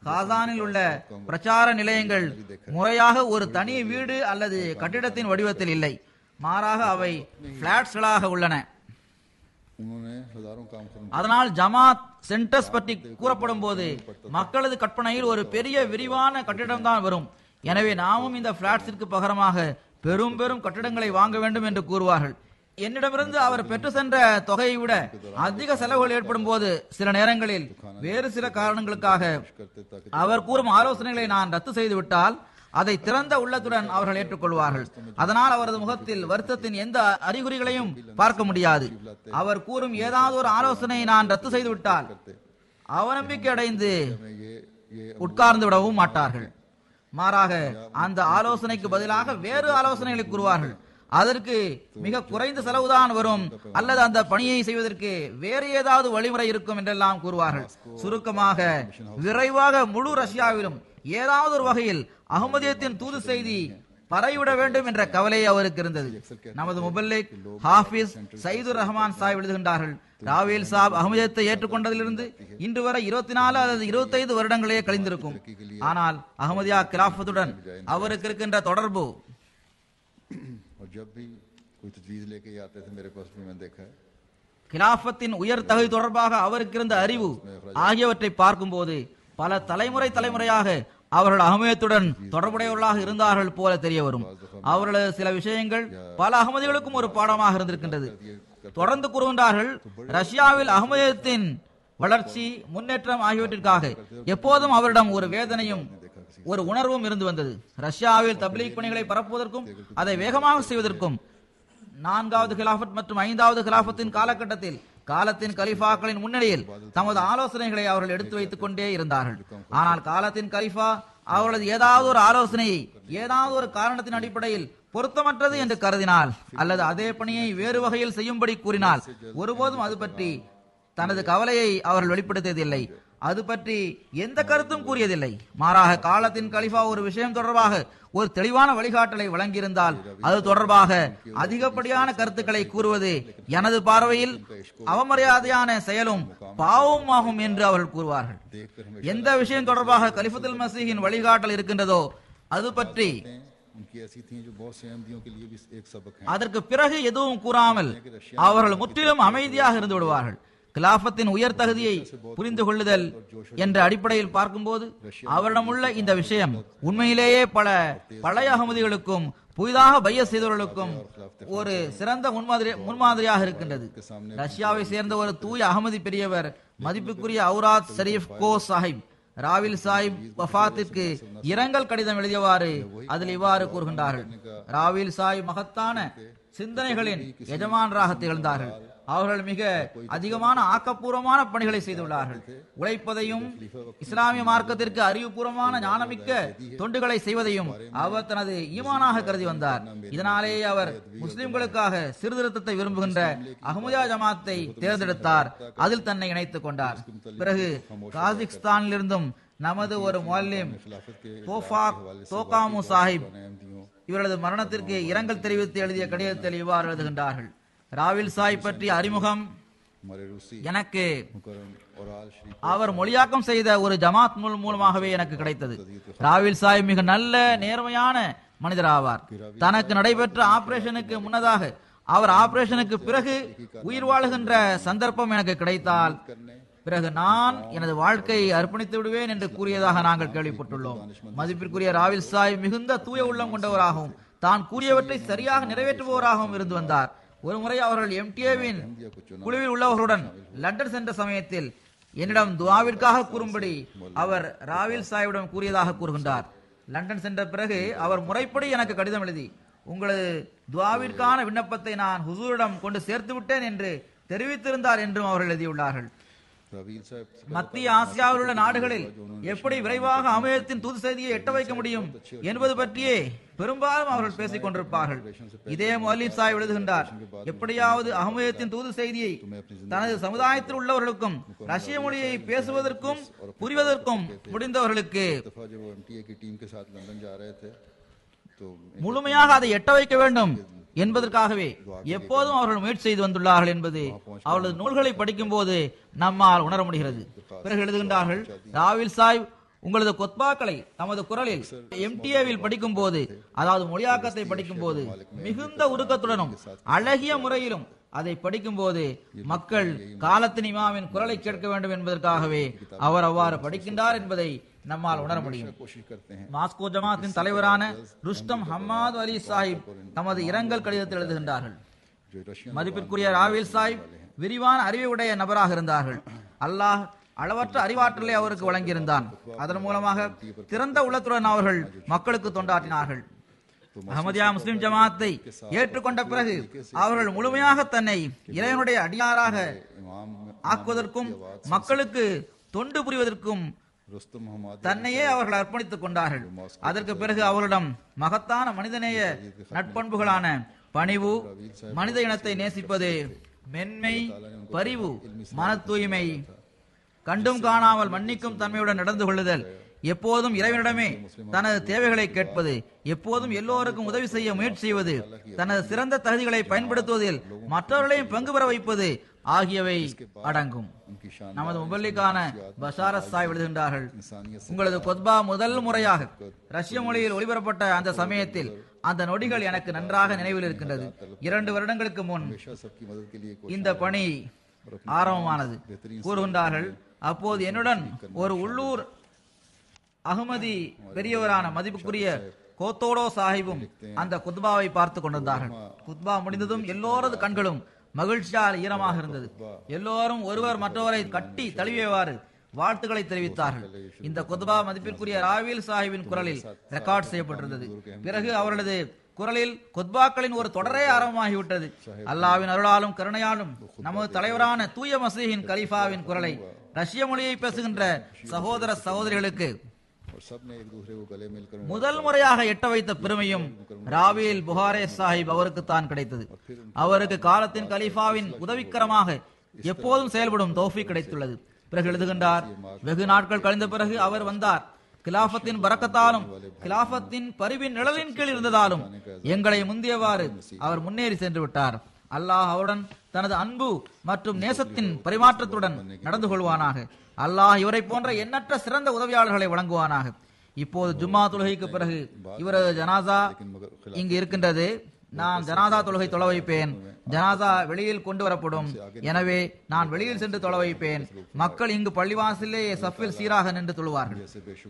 காசானில் உள்ள பிரச்சார நிலையங்கள் முறையாக ஒரு தனி வீடு அல்லது கட்டிடத்தின் வடிவத்தில் இல்லை, மாறாக அவை பிளாட்ஸ்களாக உள்ளன. அதனால் ஜமாத் சென்டர்ஸ் பற்றி கூறப்படும் போது மக்களது கற்பனையில் ஒரு பெரிய விரிவான கட்டிடம் தான் வரும். எனவே நாமும் இந்த பிளாட்ஸிற்கு பகரமாக பெரும் பெரும் கட்டிடங்களை வாங்க வேண்டும் என்று கூறுவார்கள். என்னிடமிருந்து அவர் பெற்று சென்ற தொகையை விட அதிக செலவுகள் ஏற்படும் போது சில நேரங்களில் வேறு சில காரணங்களுக்காக அவர் கூறும் ஆலோசனைகளை நான் ரத்து செய்து விட்டால் அதை திறந்த உள்ளத்துடன் அவர்கள் ஏற்றுக்கொள்வார்கள். அதனால் அவரது முகத்தில் வருத்தத்தின் எந்த அறிகுறிகளையும் பார்க்க முடியாது. அவர் கூறும் ஏதாவது ஒரு ஆலோசனை நான் ரத்து செய்து விட்டால் அவநம்பிக்கை அடைந்து உட்கார்ந்து விடவும் மாட்டார்கள். மாறாக அந்த ஆலோசனைக்கு பதிலாக வேறு ஆலோசனைகளை கூறுவார்கள். அதற்கு மிக குறைந்த செலவுதான் வரும், அல்லது அந்த பணியை செய்வதற்கு வேறு ஏதாவது வழிமுறை இருக்கும் என்றெல்லாம் கூறுவார்கள். சுருக்கமாக விரைவாக முழு ரஷ்யாவிலும் ஏதாவது ஒரு வகையில் அகமதியத்தின் தூது செய்தி பரவிவிட வேண்டும் என்ற கவலை அவருக்கு இருந்தது. நமது முபல்லிக் ஹாஃபிஸ் சைதுர் ரஹ்மான் சாஹிப் எழுதுகின்றார்கள், ராவில் சாப் அகமதியத்தை ஏற்றுக்கொண்டதிலிருந்து இன்று வரை 24 அல்லது 25 வருடங்களே கழிந்திருக்கும். ஆனால் அகமதியா கிலாஃபத்துடன் அவருக்கு இருக்கின்ற தொடர்பு கிலாஃபத்தின் உயர் தகுதி தொடர்பாக அவருக்கு இருந்த அறிவு ஆகியவற்றை பார்க்கும் போது பல தலைமுறையாக அவர்கள் அகமதியத்துடன் தொடர்புடையவர்களாக இருந்தார்கள் போல தெரிய வரும். அவர்களது சில விஷயங்கள் பல அகமதிகளுக்கும் ஒரு பாடமாக இருந்திருக்கின்றது. தொடர்ந்து கூறுகின்றார்கள், ரஷ்யாவில் அகமதியத்தின் வளர்ச்சி, முன்னேற்றம் ஆகியவற்றிற்காக எப்போதும் அவரிடம் ஒரு வேதனையும் ஒரு உணர்வும் இருந்து வந்தது. ரஷ்யாவில் தப்லீக் பணிகளை பரப்புவதற்கும் அதை வேகமாக செய்வதற்கும் 4வது கிலாபத் மற்றும் 5வது கிலாபத்தின் காலகட்டத்தில் காலத்தின் கலிஃபாக்களின் முன்னிலையில் தமது ஆலோசனைகளை அவர்கள் எடுத்து வைத்துக் கொண்டே இருந்தார்கள். ஆனால் காலத்தின் கலிஃபா அவர்களது ஏதாவது ஒரு ஆலோசனையை ஏதாவது ஒரு காரணத்தின் அடிப்படையில் பொருத்தமற்றது என்று கருதினால் அல்லது அதே பணியை வேறு வகையில் செய்யும்படி கூறினால் ஒருபோதும் அது பற்றி தனது கவலையை அவர்கள் வெளிப்படுத்தியதில்லை. அது பற்றி எந்த கருத்தும் கூறியதில்லை. மாறாக காலத்தின் கலிஃபா ஒரு விஷயம் தொடர்பாக ஒரு தெளிவான வழிகாட்டலை வழங்கியிருந்தால் அது தொடர்பாக அதிகப்படியான கருத்துக்களை கூறுவது எனது பார்வையில் அவமரியாதையான செயலும் பாவமும் ஆகும் என்று அவர்கள் கூறுவார்கள். எந்த விஷயம் தொடர்பாக கலிஃபத்துல் மசீஹின் வழிகாட்டல் இருக்கின்றதோ அது பற்றி அதற்கு பிறகு எதுவும் கூறாமல் அவர்கள் முற்றிலும் அமைதியாக இருந்து விடுவார்கள். கிலாபத்தின் உயர் தகுதியை புரிந்து கொள்ளுதல் என்ற அடிப்படையில் பார்க்கும்போது அவரிடம் உள்ள இந்த விஷயம் உண்மையிலேயே பல பழைய அகமதிகளுக்கும் புதிதாக பைய செய்தவர்களுக்கும் ஒரு சிறந்த முன்மாதிரியாக இருக்கின்றது. ரஷ்யாவை சேர்ந்த ஒரு தூய அகமதி பெரியவர், மதிப்புக்குரிய அவுராத் ஷரீப் கோ சாஹிப் ராவில் சாஹிப் வஃபாத்திற்கு இரங்கல் கடிதம் எழுதியவாறு அதில் இவ்வாறு கூறுகின்றார்கள். ராவில் சாஹிப் மகத்தான சிந்தனைகளின் எஜமானராக திகழ்ந்தார்கள். அவர்கள் மிக அதிகமான ஆக்கப்பூர்வமான பணிகளை செய்துள்ளார்கள். உழைப்பதையும் இஸ்லாமிய மார்க்கத்திற்கு அறிவுபூர்வமான ஞானமிக்க தொண்டுகளை செய்வதையும் அவர் தனது ஈமானாக கருதி வந்தார். இதனாலேயே அவர் முஸ்லிம்களுக்காக சீர்திருத்தத்தை விரும்புகின்ற அஹ்மதியா ஜமாத்தை தேர்ந்தெடுத்தார். அதில் தன்னை இணைத்துக் கொண்டார். பிறகு காசிக்ஸ்தானிலிருந்தும் நமது ஒரு முஅல்லிம் தோகாமு சாஹிப் இவரது மரணத்திற்கு இரங்கல் தெரிவித்து எழுதிய கடிதத்தில் இவ்வாறு எழுதுகின்றார்கள். ராவில் சாஹிப் பற்றிய அறிமுகம் எனக்கு அவர் மொழியாக்கம் செய்த ஒரு ஜமாத் நூல் மூலமாகவே எனக்கு கிடைத்தது. ராவில் சாஹிப் மிக நல்ல நேர்மையான மனிதர் ஆவார். தனக்கு நடைபெற்ற ஆபரேஷனுக்கு முன்னதாக அவர் ஆபரேஷனுக்கு பிறகு உயிர் வாழுகின்ற சந்தர்ப்பம் எனக்கு கிடைத்தால் பிறகு நான் எனது வாழ்க்கையை அர்ப்பணித்து விடுவேன் என்று கூறியதாக நாங்கள் கேள்விப்பட்டுள்ளோம். மதிப்பிற்குரிய ராவில் சாஹிப் மிகுந்த தூய உள்ளம் கொண்டவராகவும் தான் கூறியவற்றை சரியாக நிறைவேற்றுபவராகவும் இருந்து வந்தார். ஒருமுறை அவர்கள் எம்டிஏவின் குழுவில் உள்ளவர்களுடன் லண்டன் சென்ற சமயத்தில் என்னிடம் துஆவிற்காக கூறும்படி அவர் ராவில் சாஹிப்பிடம் கூறியதாக கூறுகின்றார். லண்டன் சென்ற பிறகு அவர் முறைப்படி எனக்கு கடிதம் எழுதி உங்களது துஆவிற்கான விண்ணப்பத்தை நான் ஹுசூரிடம் கொண்டு சேர்த்து விட்டேன் என்று தெரிவித்திருந்தார் என்றும் அவர்கள் எழுதியுள்ளார்கள். மத்திய ஆசியாவில் உள்ள நாடுகளில் எப்படி விரைவாக அமீரத்தின் தூது செய்தியை எட்ட வைக்க முடியும் என்பது பற்றியே பெரும்பாலும் அவர்கள் பேசிக் கொண்டிருப்பார்கள். இதே முஅல்லிம் சாஹிப் எழுதுகின்றார், எப்படியாவது அஹ்மதியத்தின் தூது செய்தியை தனது சமுதாயத்தில் உள்ளவர்களுக்கும் ரஷ்ய மொழியை பேசுவதற்கும் புரிவதற்கும் முடிந்தவர்களுக்கு முழுமையாக அதை எட்ட வைக்க வேண்டும் என்பதற்காகவே எப்போதும் அவர்கள் முயற்சி செய்து வந்துள்ளார்கள் என்பது அவர்களது நூல்களை படிக்கும் போது நம்மால் உணர முடிகிறது. பிறகு எழுதுகின்றார்கள், ராவில் சாஹிப் உங்களது கொத்பாக்களை தமது குரலில் எம்டிஏவில் படிக்கும் போது, அதாவது மொழியாக்கத்தை படிக்கும் போது மிகுந்த உருக்கத்துடனும் அழகிய முறையிலும் அதை படிக்கும் போது மக்கள் காலத்தின் இமாமின் குரலை கேட்க வேண்டும் என்பதற்காகவே அவர் அவ்வாறு படிக்கின்றார் என்பதை நம்மால் உணர முடியும். மாஸ்கோ ஜமாத்தின் தலைவரான ருஸ்டம் ஹம்மாது அலி சாஹிப் தமது இரங்கல் கடிதத்தில் எழுதுகின்றார்கள், மதிப்பிற்குரிய ராவில் சாஹிப் விரிவான அறிவை உடைய நபராக இருந்தார்கள். அல்லாஹ் அளவற்ற அறிவாற்றலை அவருக்கு வழங்கியிருந்தான். அதன் மூலமாக திறந்த உள்ளத்துடன் அவர்கள் மக்களுக்கு தொண்டாற்றினார்கள். அஹ்மதியா முஸ்லிம் ஜமாத்தை ஏற்றுக்கொண்ட பிறகு அவர்கள் முழுமையாக தன்னை இறைவனுடைய அடியாராக ஆக்குவதற்கும் மக்களுக்கு தொண்டு புரிவதற்கும் தன்னையே அவர்கள் அர்ப்பணித்துக் கொண்டார்கள். அதற்கு பிறகு அவர்களிடம் மகத்தான மனிதநேய நட்பண்புகளான பணிவு, மனித இனத்தை நேசிப்பது, மென்மை, பரிவு, மன தூய்மை, கண்டும் காணாமல் மன்னிக்கும் தன்மையுடன் நடந்து கொள்ளுதல், எப்போதும் இறைவனிடமே தனது தேவைகளை கேட்பது, எப்போதும் எல்லோருக்கும் உதவி செய்ய முயற்சி செய்வது, தனது சிறந்த தகுதிகளை பயன்படுத்துவதில் மற்றவர்களையும் பங்கு பெற வைப்பது ஆகியவை அடங்கும். நமது முபல்லிக்கான பஷாரத் சாஹிப் எழுதுகின்றார்கள், உங்களது கொத்பா முதல் முறையாக ரஷ்ய மொழியில் ஒளிபரப்பட்ட அந்த சமயத்தில் அந்த நொடிகள் எனக்கு நன்றாக நினைவில் இருக்கின்றது. 2 வருடங்களுக்கு முன் இந்த பணி ஆரம்பமானது கூறுகின்றார்கள். அப்போது என்னுடன் ஒரு உள்ளூர் அகமதி பெரியவரான மதிப்புக்குரிய கோத்தோடோ சாஹிபும் அந்த குத்பாவை பார்த்து கொண்டிருந்தார்கள். குத்பா முடிந்ததும் எல்லோரது கண்களும் மகிழ்ச்சியால் ஈரமாக இருந்தது. எல்லோரும் ஒருவர் மற்றவரை கட்டி தழுவியவாறு வாழ்த்துக்களை தெரிவித்தார்கள். இந்த குத்பா மதிப்பிற்குரிய ராவில் சாஹிபின் குரலில் ரெக்கார்ட் செய்யப்பட்டிருந்தது. பிறகு அவர்களது குரலில் குத்பாக்களின் ஒரு தொடரே ஆரம்பமாகிவிட்டது. அல்லாவின் அருளாலும் கருணையாலும் நமது தலைவரான தூய மசீஹின் கலீஃபாவின் குரலை ரஷ்ய மொழியை பேசுகின்ற சகோதர சகோதரிகளுக்கு முதல் முறையாக எட்ட வைத்த பெருமையும் ராவில் புகாரே சாஹிப் அவருக்கு தான் கிடைத்தது. அவருக்கு காலத்தின் கலீஃபாவின் உதவிக்கரமாக எப்போதும் செயல்படும் தௌஃபீக் கிடைத்துள்ளது. பிறகு எழுதுகின்றார், வெகு நாட்கள் கழிந்த பிறகு அவர் வந்தார். கிலாபத்தின் பரக்கத்தாலும் கிலாபத்தின் பரிவின் நிழலின் கீழ் இருந்ததாலும் எங்களை முந்தியவாறு அவர் முன்னேறி சென்று விட்டார். அல்லாஹ் அவருடன் தனது அன்பு மற்றும் நேசத்தின் பரிமாற்றத்துடன் நடந்து கொள்வானாக. அல்லாஹ் இவரை போன்ற எண்ணற்ற சிறந்த உதவியாளர்களை வழங்குவானாக. இப்போது ஜும்மா தொழுகைக்கு பிறகு இவரது ஜனாசா இங்கு இருக்கின்றது. நான் ஜனாதா தொழுகை தொழ வைப்பேன். ஜனாதா வெளியில் கொண்டு வரப்படும். எனவே நான் வெளியில் சென்று தொழ வைப்பேன். மக்கள் இங்கு பள்ளிவாசலே சஃபில் சீராக நின்று தொழுவார்கள்.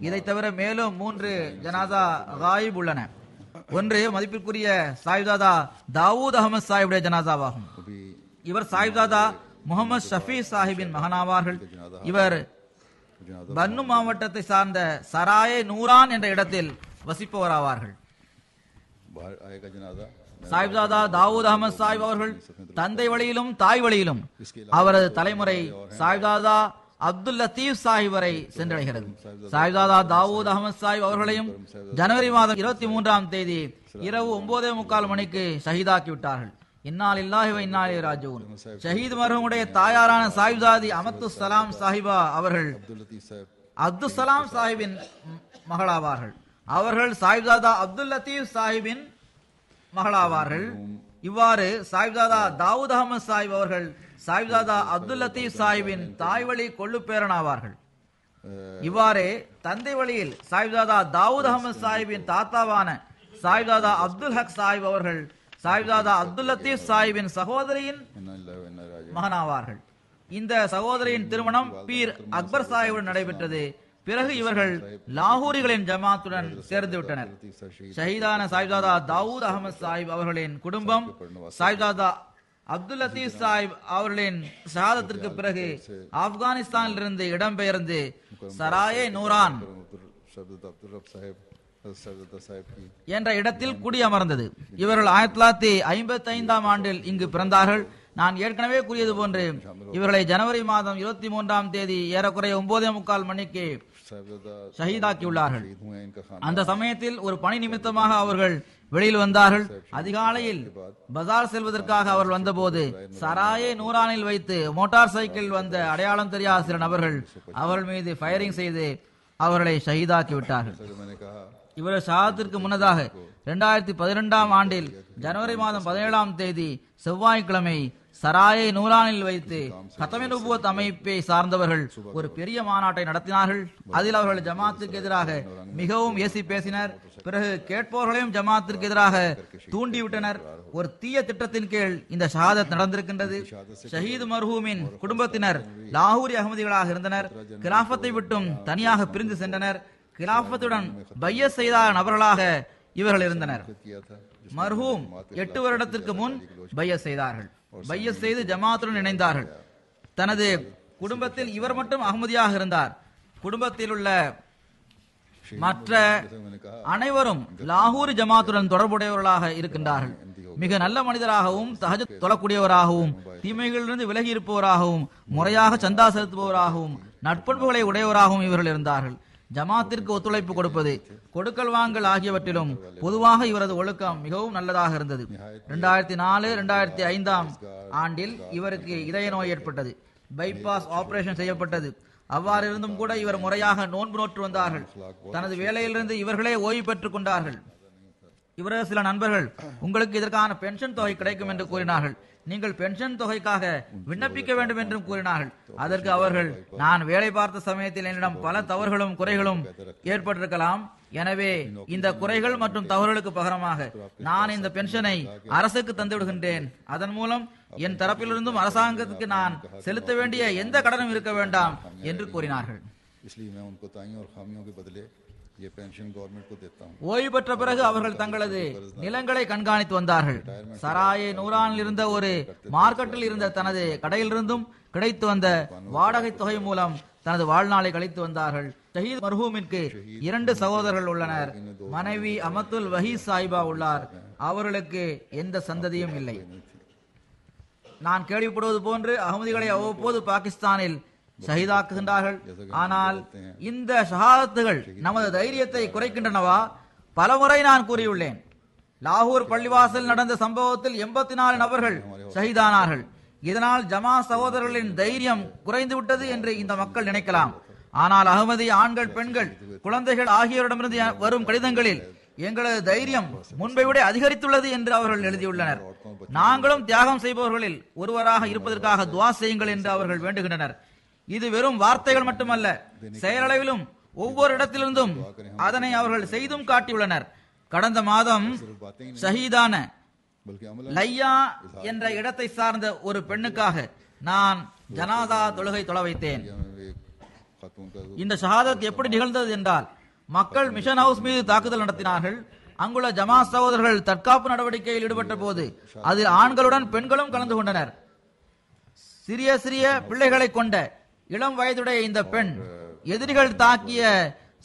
இதை தவிர மேலும் 3 ஜனாதா காயிப் உள்ளன. ஒன்று மதிப்பிற்குரிய சாஹிப்தாதா தாவூத் அகமது சாஹிபுடைய ஜனாசாவாகும். இவர் சாஹிப்தாதா முகமது ஷஃபி சாஹிபின் மகனாவார்கள். இவர் பன்னு மாவட்டத்தை சார்ந்த சராயே நூரான் என்ற இடத்தில் வசிப்பவராவார்கள். சாஹிப்தாதா தாவூத் அகமது சாஹிப் அவர்கள் தந்தை வழியிலும் தாய் வழியிலும் அவரது தலைமுறை சாஹிப்தாதா அப்துல் லத்தீப் சாஹிப் வரை சென்றடைகிறது. சாஹிப்தாதா தாவூத் அகமது சாஹிப் அவர்களையும் ஜனவரி மாதம் 23ஆம் தேதி இரவு 9:45 மணிக்கு ஷஹீதாக்கி விட்டார்கள். இன்னால் இல்லாஹி வ இன்னா இலைஹி ராஜிஊன். ஷஹீத் மர்ஹூமுடைய தாயாரான சாஹிப்தாதி அமத்து சலாம் சாஹிபா அவர்கள் அப்துல் சலாம் சாஹிபின் மகளாவார்கள். அவர்கள் சாஹிப்தாதா அப்துல் லத்தீப் சாஹிபின் மகளாவார்கள். இவ்வாறு சாஹிப்தாதா தாவூத் அகமது சாஹிப் அவர்கள் சாஹிப்தாதா அப்துல் லத்தீப் சாஹிபின் தாய் வழி கொள்ளு பேரனாவார்கள். இவ்வாறே தந்தை வழியில் சாஹிப்தாதா தாவூத் அகமது சாஹிபின் தாத்தாவான சாஹிப்தாதா அப்துல் ஹக் சாஹிப் அவர்கள் சாஹிப்தாதா அப்துல் லத்தீப் சாஹிபின் சகோதரியின் மகனாவார்கள். இந்த சகோதரியின் திருமணம் பீர் அக்பர் சாஹிபுடன் நடைபெற்றது. பிறகு இவர்கள் லாகூரிகளின் ஜமாத்துடன் சேர்ந்து விட்டனர். ஷஹீதான சாஹிப்தாதா தாவூத் அகமது சாஹிப் அவர்களின் குடும்பம் சாஹிப்தாதா அப்துல் லத்தீப் சாஹிப் அவர்களின் ஷஹாதத்திற்கு பிறகு ஆப்கானிஸ்தானிலிருந்து இடம்பெயர்ந்து சராயே நூரான் என்ற இடத்தில் குடியமர்ந்தது. இவர்கள் 1955ஆம் ஆண்டில் இங்கு பிறந்தார்கள். நான் ஏற்கனவே கூறியது போன்று இவர்களை ஜனவரி மாதம் 23ஆம் தேதி ஏறக்குறைய 9:45 மணிக்கு ஷஹீதாக்கியுள்ளார்கள். அந்த சமயத்தில் ஒரு பணி நிமித்தமாக அவர்கள் வெளியில் வந்தார்கள். அதிகாலையில் பஜார் செல்வதற்காக அவர்கள் வந்தபோது சராயே நூரானில் வைத்து மோட்டார் சைக்கிள் வந்த அடையாளம் தெரியாத சில நபர்கள் அவர்கள் மீது ஃபயரிங் செய்து அவர்களை ஷஹீதாக்கி விட்டார்கள். இவர் ஷஹாதத்திற்கு முன்னதாக 2012ஆம் ஆண்டில் ஜனவரி மாதம் 17ஆம் தேதி செவ்வாய்க்கிழமை சராயே நூரானில் வைத்து கதமே நுபுவத் அமைப்பை சார்ந்தவர்கள் ஒரு பெரிய மாநாட்டை நடத்தினார்கள். அதில் அவர்கள் ஜமாத்துக்கு எதிராக மிகவும் ஏசி பேசினர். பிறகு கேட்பவர்களையும் ஜமாத்திற்கு எதிராக தூண்டிவிட்டனர். ஒரு தீய திட்டத்தின் கீழ் இந்த ஷஹாதத் நடந்திருக்கின்றது. ஷஹீத் மர்ஹூமின் குடும்பத்தினர் லாகூரி அகமதிகளாக இருந்தனர். கிலாபத்தை விட்டும் தனியாக பிரிந்து சென்றனர். கிலாபத்துடன் பையத் செய்த நபர்களாக இவர்கள் இருந்தனர். மர்ஹூம் 8 வருடத்திற்கு முன் பையத் செய்தார்கள். பையத் செய்து ஜமாத்துடன் இணைந்தார்கள். தனது குடும்பத்தில் இவர் மட்டும் அகமதியாக இருந்தார். குடும்பத்தில் உள்ள மற்ற அனைவரும் லாகூர் ஜமாத்துடன் தொடர்புடையவர்களாக இருக்கின்றார்கள். மிக நல்ல மனிதராகவும் தஹஜ்ஜுத் தொழக்கூடியவராகவும் தீமைகளிலிருந்து விலகி இருப்பவராகவும் முறையாக சந்தா செலுத்துபவராகவும் நட்பண்புகளை உடையவராகவும் இவர்கள் இருந்தார்கள். ஜமாத்திற்கு ஒத்துழைப்பு கொடுப்பது, கொடுக்கல் வாங்கல் ஆகியவற்றிலும் பொதுவாக இவரது ஒழுக்கம் மிகவும் நல்லதாக இருந்தது. 2004-2005ஆம் ஆண்டில் இவருக்கு இதய நோய் ஏற்பட்டது. பைபாஸ் ஆபரேஷன் செய்யப்பட்டது. அவ்வாறு இருந்தும் கூட இவர் முறையாக நோன்பு நோற்று வந்தார்கள். தனது வேலையிலிருந்து இவர்களே ஓய்வு பெற்றுக் கொண்டார்கள். இவரது சில நண்பர்கள் உங்களுக்கு இதற்கான பென்ஷன் தொகை கிடைக்கும் என்று கூறினார்கள். நீங்கள் பென்ஷன் தொகைக்காக விண்ணப்பிக்க வேண்டும் என்றும் கூறினார்கள். அதற்கு அவர்கள், நான் வேலை பார்த்த சமயத்தில் என்னிடம் பல தவறுகளும் குறைகளும் ஏற்பட்டிருக்கலாம். எனவே இந்த குறைகள் மற்றும் தவறுகளுக்கு பகரமாக நான் இந்த பென்ஷனை அரசுக்கு தந்து விடுகின்றேன். அதன் மூலம் என் தரப்பிலிருந்தும் அரசாங்கத்துக்கு நான் செலுத்த வேண்டிய எந்த கடனும் இருக்க வேண்டாம் என்று கூறினார்கள். इसलिए मैं उनको ताइयों और खामियों के बदले ये पेंशन गवर्नमेंट को देता हूँ. ஓய்வு பெற்ற பிறகு அவர்கள் தங்களது நிலங்களை கண்காணித்து வந்தார்கள். சராயே நூரானில் இருந்த ஒரு மார்க்கெட்டில் இருந்த தனது கடையிலிருந்தும் கிடைத்து வந்த வாடகை தொகை மூலம் தனது வாழ்நாளை கழித்து வந்தார்கள். ஷஹீத் மர்ஹூமிற்கு 2 சகோதரர்கள் உள்ளனர். மனைவி அமத்துல் வஹீத் சாஹிபா உள்ளார். அவர்களுக்கு எந்த சந்ததியும் இல்லை. நான் கேள்விப்படுவது போன்று அகமதிகளை அவ்வப்போது பாகிஸ்தானில் ஷஹீதாக்குகின்றார்கள். ஆனால் இந்த ஷஹாதத்துகள் நமது தைரியத்தை குறைக்கின்றனவா? பலமுறை நான் கூறியுள்ளேன். லாகூர் பள்ளிவாசல் நடந்த சம்பவத்தில் 84 நபர்கள் ஷஹீதானார்கள். இதனால் ஜமா சகோதரர்களின் தைரியம் குறைந்து விட்டது என்று இந்த மக்கள் நினைக்கலாம். ஆனால் அகமதி ஆண்கள், பெண்கள், குழந்தைகள் ஆகியோரிடமிருந்து வரும் கடிதங்களில் எங்களது தைரியம் முன்பை விட அதிகரித்துள்ளது என்று அவர்கள் எழுதியுள்ளனர். நாங்களும் தியாகம் செய்பவர்களில் ஒருவராக இருப்பதற்காக துவா செய்யுங்கள் என்று அவர்கள் வேண்டுகின்றனர். இது வெறும் வார்த்தைகள் மட்டுமல்ல, செயலளவிலும் ஒவ்வொரு இடத்திலிருந்தும் அதனை அவர்கள் செய்தும் காட்டியுள்ளனர். கடந்த மாதம் ஷஹீதான லையா என்ற இடத்தை சார்ந்த ஒரு பெண்ணுக்காக நான் ஜனாதா தொழுகை தொழ வைத்தேன். இந்த ஷஹாதத் எப்படி நிகழ்ந்தது என்றால், மக்கள் மிஷன் ஹவுஸ் மீது தாக்குதல் நடத்தினார்கள். அங்குள்ள ஜமா சகோதரர்கள் தற்காப்பு நடவடிக்கையில் ஈடுபட்ட போது அதில் ஆண்களுடன் பெண்களும் கலந்து கொண்டனர். சிறிய சிறிய பிள்ளைகளை கொண்ட இளம் வயதுடைய இந்த பெண் எதிரிகள் தாக்கிய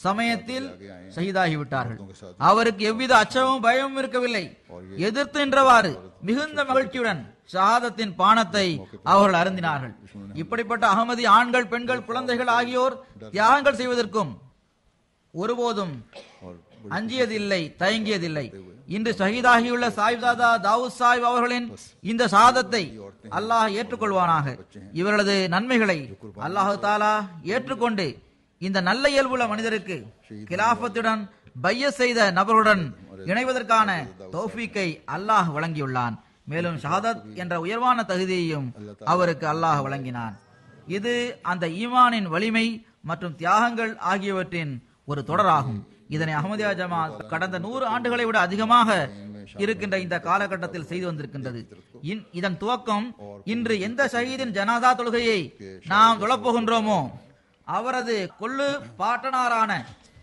சமயத்தில் ஷஹீதாகிவிட்டார்கள். அவருக்கு எவ்வித அச்சமும் பயமும் இருக்கவில்லை. எதிர்த்து நின்றவாறு மிகுந்த மகிழ்ச்சியுடன் ஷஹாதத்தின் பானத்தை அவர்கள் அருந்தினார்கள். இப்படிப்பட்ட அகமதி ஆண்கள், பெண்கள், குழந்தைகள் ஆகியோர் தியாகங்கள் செய்வதற்கும் ஒருபோதும் அஞ்சியதில்லை, தயங்கியதில்லை. இன்று ஷஹீதாகியுள்ள சாஹிப்ஜாதா தாவூத் சாஹிப் அவர்களின் இந்த ஷஹாதத்தை அல்லாஹ் ஏற்றுக்கொள்வானாக. இவர்களது நன்மைகளை அல்லாஹு தாலா ஏற்றுக்கொண்டு இந்த நல்ல இயல்புள்ள மனிதருக்கு கிலாபத்துடன் பைய செய்த நபருடன் இணைவதற்கான தௌஃபீக்கை அல்லாஹ் வழங்கியுள்ளான். மேலும் ஷஹாதத் என்ற உயர்வான தகுதியையும் அவருக்கு அல்லாஹ் வழங்கினான். இது அந்த ஈமானின் வலிமை மற்றும் தியாகங்கள் ஆகியவற்றின் ஒரு தொடராகும். இதனை அஹ்மதியா ஜமாத் கடந்த 100 ஆண்டுகளை விட அதிகமாக இருக்கின்ற இந்த காலகட்டத்தில் செய்து வந்திருக்கின்றது. இதன் துவக்கம் இன்று எந்த ஷஹீதின் ஜனாதா தொழுகையை நாம் தொழப்போகின்றோமோ அவரது கொள்ளு பாட்டனாரான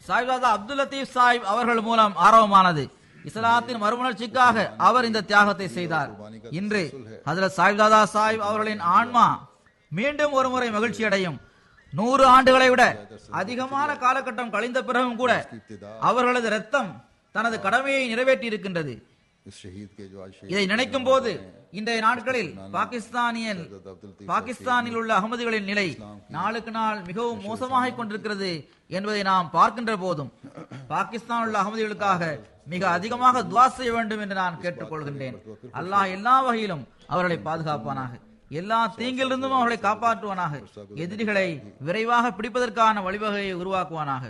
சாஹிப்ஜாதா அப்துல் லத்தீப் சாஹிப் அவர்கள் மூலம் ஆரம்பமானது. இஸ்லாத்தின் மறுமலர்ச்சிக்காக அவர் இந்த தியாகத்தை செய்தார். இன்று ஹஜ்ரத் சாஹிப்ஜாதா சாஹிப் அவர்களின் ஆன்மா மீண்டும் ஒருமுறை மகிழ்ச்சி அடையும். 100 ஆண்டுகளை விட அதிகமான காலகட்டம் கழிந்த பிறகும் கூட அவர்களது ரத்தம் தனது கடமையை நிறைவேற்றி இருக்கின்றது. இதை நினைக்கும் போது இன்றைய நாட்களில் பாகிஸ்தானில் உள்ள அகமதிகளின் நிலை நாளுக்கு நாள் மிகவும் மோசமாக கொண்டிருக்கிறது என்பதை நாம் பார்க்கின்ற போதும் பாகிஸ்தான் உள்ள அகமதிகளுக்காக மிக அதிகமாக துவா செய்ய வேண்டும் என்று நான் கேட்டுக்கொள்கின்றேன். அல்லாஹ் எல்லா வகையிலும் அவர்களை பாதுகாப்பானாக, எல்லா தீங்கிலிருந்தும் அவர்களை காப்பாற்றுவானாக, எதிரிகளை விரைவாக பிடிப்பதற்கான வழிவகையை உருவாக்குவானாக.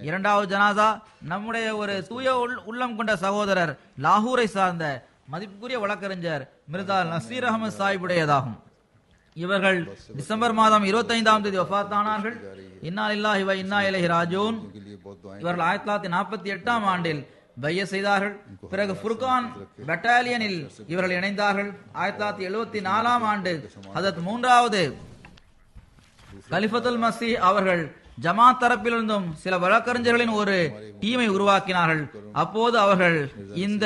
2வது ஜனாதா நம்முடைய ஒரு தூய உள்ளம் கொண்ட சகோதரர் லாகூரை சார்ந்த மதிப்புக்குரிய வழக்கறிஞர் மிர்சா நசீர் அகமது சாஹிபுடையதாகும். இவர்கள் டிசம்பர் மாதம் 25ஆம் தேதி வஃபாத்தானார்கள். இன்னா லில்லாஹி வ இன்னா இலைஹி ராஜிஊன். இவர்கள் 1948ஆம் ஆண்டில் பைய செய்தார்கள். பிறகு ஃபுர்கான் பட்டாலியனில் இவர்கள் இணைந்தார்கள். 1974ஆம் ஆண்டு ஹஜரத் 3வது கலிஃபத்துல் மஸீஹ் அவர்கள் ஜமாத் தரப்பிலிருந்தும் சில வழக்கறிஞர்களின் ஒரு டீமை உருவாக்கினார்கள். அப்போது அவர்கள் இந்த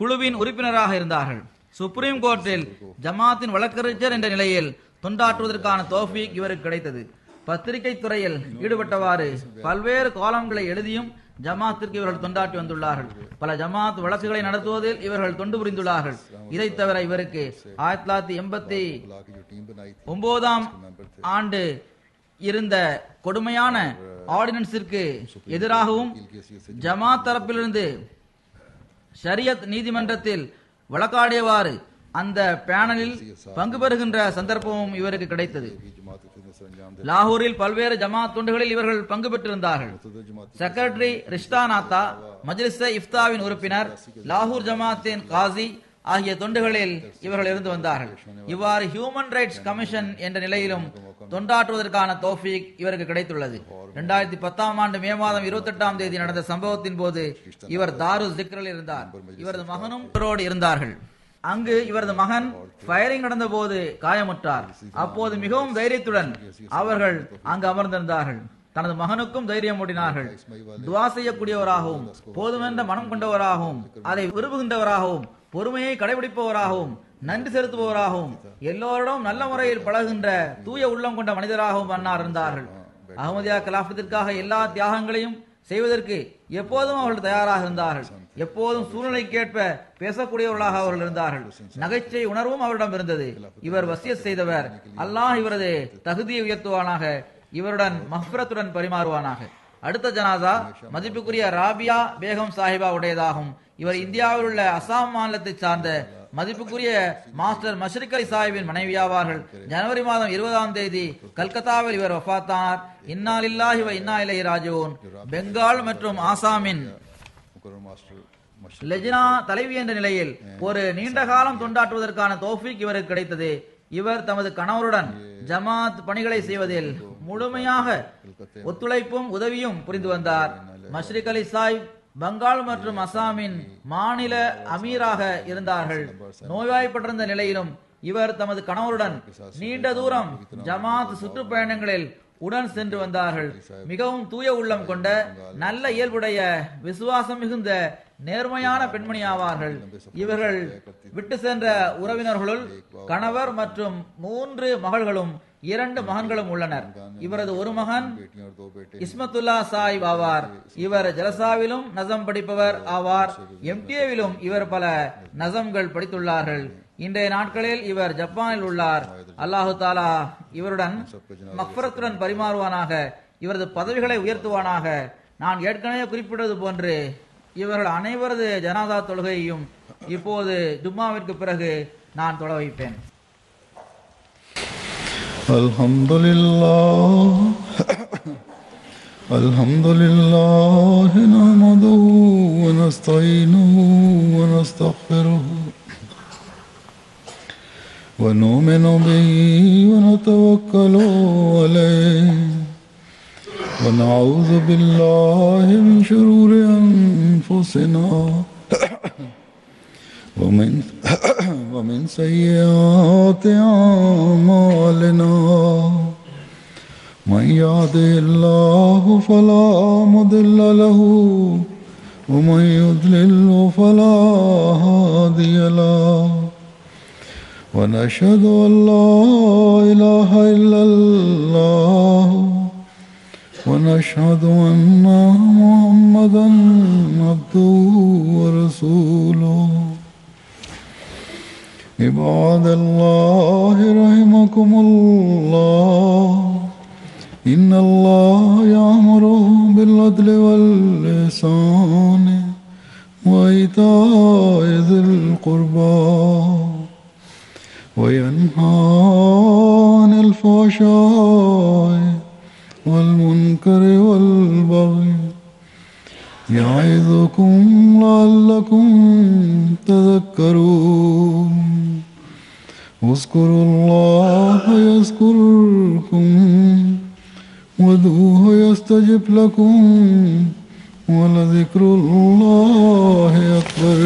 குழுவின் உறுப்பினராக இருந்தார்கள். சுப்ரீம் கோர்ட்டில் ஜமாத்தின் வழக்கறிஞர் என்ற நிலையில் தொண்டாற்றுவதற்கான தௌஃபீக் இவருக்கு கிடைத்தது. பத்திரிகை துறையில் ஈடுபட்டவாறு பல்வேறு காலங்களை எழுதியும் ஜமாத்திற்கு இவர்கள் தொண்டாற்றி வந்துள்ளார்கள். பல ஜமாத் வழக்குகளை நடத்துவதில் இவர்கள் தொண்டு புரிந்துள்ளார்கள். இதை தவிர இவருக்கு 1989ஆம் ஆண்டு இருந்த கொடுமையான ஆர்டினன்ஸிற்கு எதிராகவும் ஜமாத் தரப்பிலிருந்து ஷரியத் நீதிமன்றத்தில் வழக்காடியவாறு அந்த பேனலில் பங்கு பெறுகின்ற சந்தர்ப்பமும் இவருக்கு கிடைத்தது. லாகூரில் பல்வேறு ஜமாத் தொண்டுகளில் இவர்கள் பங்கு பெற்றிருந்தார்கள். செக்ரட்டரி ரிஷ்தானாத்தா, மஜ்லிஸ் இஃப்தாவின் உறுப்பினர், லாகூர் ஜமாத்தின் காசி ஆகிய தொண்டுகளில் இவர்கள் இருந்து வந்தார்கள். இவ்வாறு ஹியூமன் ரைட்ஸ் கமிஷன் என்ற நிலையிலும் தொண்டாற்றுவதற்கான தௌஃபீக் இவருக்கு கிடைத்துள்ளது. 2010ஆம் ஆண்டு மே மாதம் 28ஆம் தேதி நடந்த சம்பவத்தின் போது இவர் தாரு ஜிக்ரில் இருந்தார். இவரது மகனும் இவரோடு இருந்தார்கள். அங்கு இவரது மகன் ஃபயரிங் நடந்த போது காயமுற்றார். அப்போது மிகவும் தைரியத்துடன் அவர்கள் அங்கு அமர்ந்திருந்தார்கள். தனது மகனுக்கும் தைரியம் ஊட்டினார்கள். துவா செய்யக்கூடியவராகவும் போதுமென்ற மனம் கொண்டவராகவும் அதை விரும்புகின்றவராகவும் பொறுமையை கடைபிடிப்பவராகவும் நன்றி செலுத்துபவராகவும் எல்லோரிடம் நல்ல முறையில் பழகுகின்ற தூய உள்ளம் கொண்ட மனிதராகவும் அன்னார் இருந்தார்கள். அஹமதியா கலாபத்திற்காக எல்லா தியாகங்களையும் செய்வதற்கு எப்போதும் அவர்கள் தயாராக இருந்தார்கள். எப்போதும் சூழ்நிலைக்கேற்ப பேசக்கூடியவர்களாக அவர்கள் இருந்தார்கள். நகைச்சுவை உணர்வும் அவரிடம் இருந்தது. இவர் வசியத் செய்தவர். அல்லாஹ் இவரது தகுதியை உயர்த்துவானாக, இவருடன் மஃபிரத்துடன் பரிமாறுவானாக. அடுத்த ஜனாதா மதிப்புக்குரிய ராபியா பேகம் சாஹிபா உடையதாகும். இவர் இந்தியாவில் உள்ள அசாம் மாநிலத்தை சார்ந்த மதிப்புக்குரிய மாஸ்டர் மஷ்ரிக் அலி சாஹிபின் மனைவியாவார்கள். ஜனவரி மாதம் 20ஆம் தேதி கல்கத்தாவில் இவர் வஃபாத்தானார். இன்னா லில்லாஹி வ இன்னா இலைஹி ராஜிஊன். பெங்கால் மற்றும் ஆசாமின் லெஜ்னா தலைவி என்ற நிலையில் ஒரு நீண்ட காலம் தொண்டாற்றுவதற்கான தௌஃபீக் இவருக்கு கிடைத்தது. இவர் தமது கணவருடன் ஜமாத் பணிகளை செய்வதில் முழுமையாக ஒத்துழைப்பும் உதவியும் புரிந்து வந்தார். மஷ்ரிக் அலி சாஹிப் பங்கால் மற்றும் அசாமின் மாநில அமீராக இருந்தார்கள். நோய்வாய்ப்பட்டிருந்த நிலையிலும் இவர் தமது கணவருடன் நீண்ட தூரம் ஜமாத் சுற்றுப்பயணங்களில் உடன் சென்று வந்தார்கள். மிகவும் தூய உள்ளம் கொண்ட நல்ல இயல்புடைய விசுவாசம் மிகுந்த நேர்மையான பெண்மணி ஆவார்கள். இவர்கள் விட்டு சென்ற உறவினர்களுள் கணவர் மற்றும் 3 மகள்களும் 2 மகன்களும் உள்ளனர். இவரது ஒரு மகன் இஸ்மத்துல்லா சாஹிப் ஆவார். இவர் ஜலசாவிலும் நசம் படிப்பவர் ஆவார். எம்டிஏவிலும் இவர் பல நசம்கள் படித்துள்ளார்கள். இன்றைய நாட்களில் இவர் ஜப்பானில் உள்ளார். அல்லாஹு தாலா இவருடன் மக்ஃபரத்துடன் பரிமாறுவானாக, இவரது பதவிகளை உயர்த்துவானாக. நான் ஏற்கனவே குறிப்பிட்டது போன்று இவர்கள் அனைவரது ஜனாதா தொழுகையையும் இப்போது ஜும்மாவிற்கு பிறகு நான் தொழ வைப்பேன். அல்ஹம்துலில்லாஹ் நஹ்மதுஹு வ நஸ்தஈனுஹு வ நஸ்தக்ஃபிருஹு வ நு'மினு பிஹி வ நதவக்கலு அலைஹி வ நஊது பில்லாஹி மின் ஷுரூரி அன்ஃபுஸினா ومن سيئات أعمالنا من يهده الله فلا مضل له ومن يضلل فلا هادي له ونشهد أن لا إله إلا الله ونشهد أن محمدا عبده ورسوله. عباد الله رحمكم الله إن الله يأمر بالعدل والإحسان وإيتاء ذي القربى وينهى عن الفحشاء والمنكر والبغي يعظكم لعلكم تذكرون. اذكروا الله يذكركم وادعوه يستجب لكم ولذكر الله أكبر.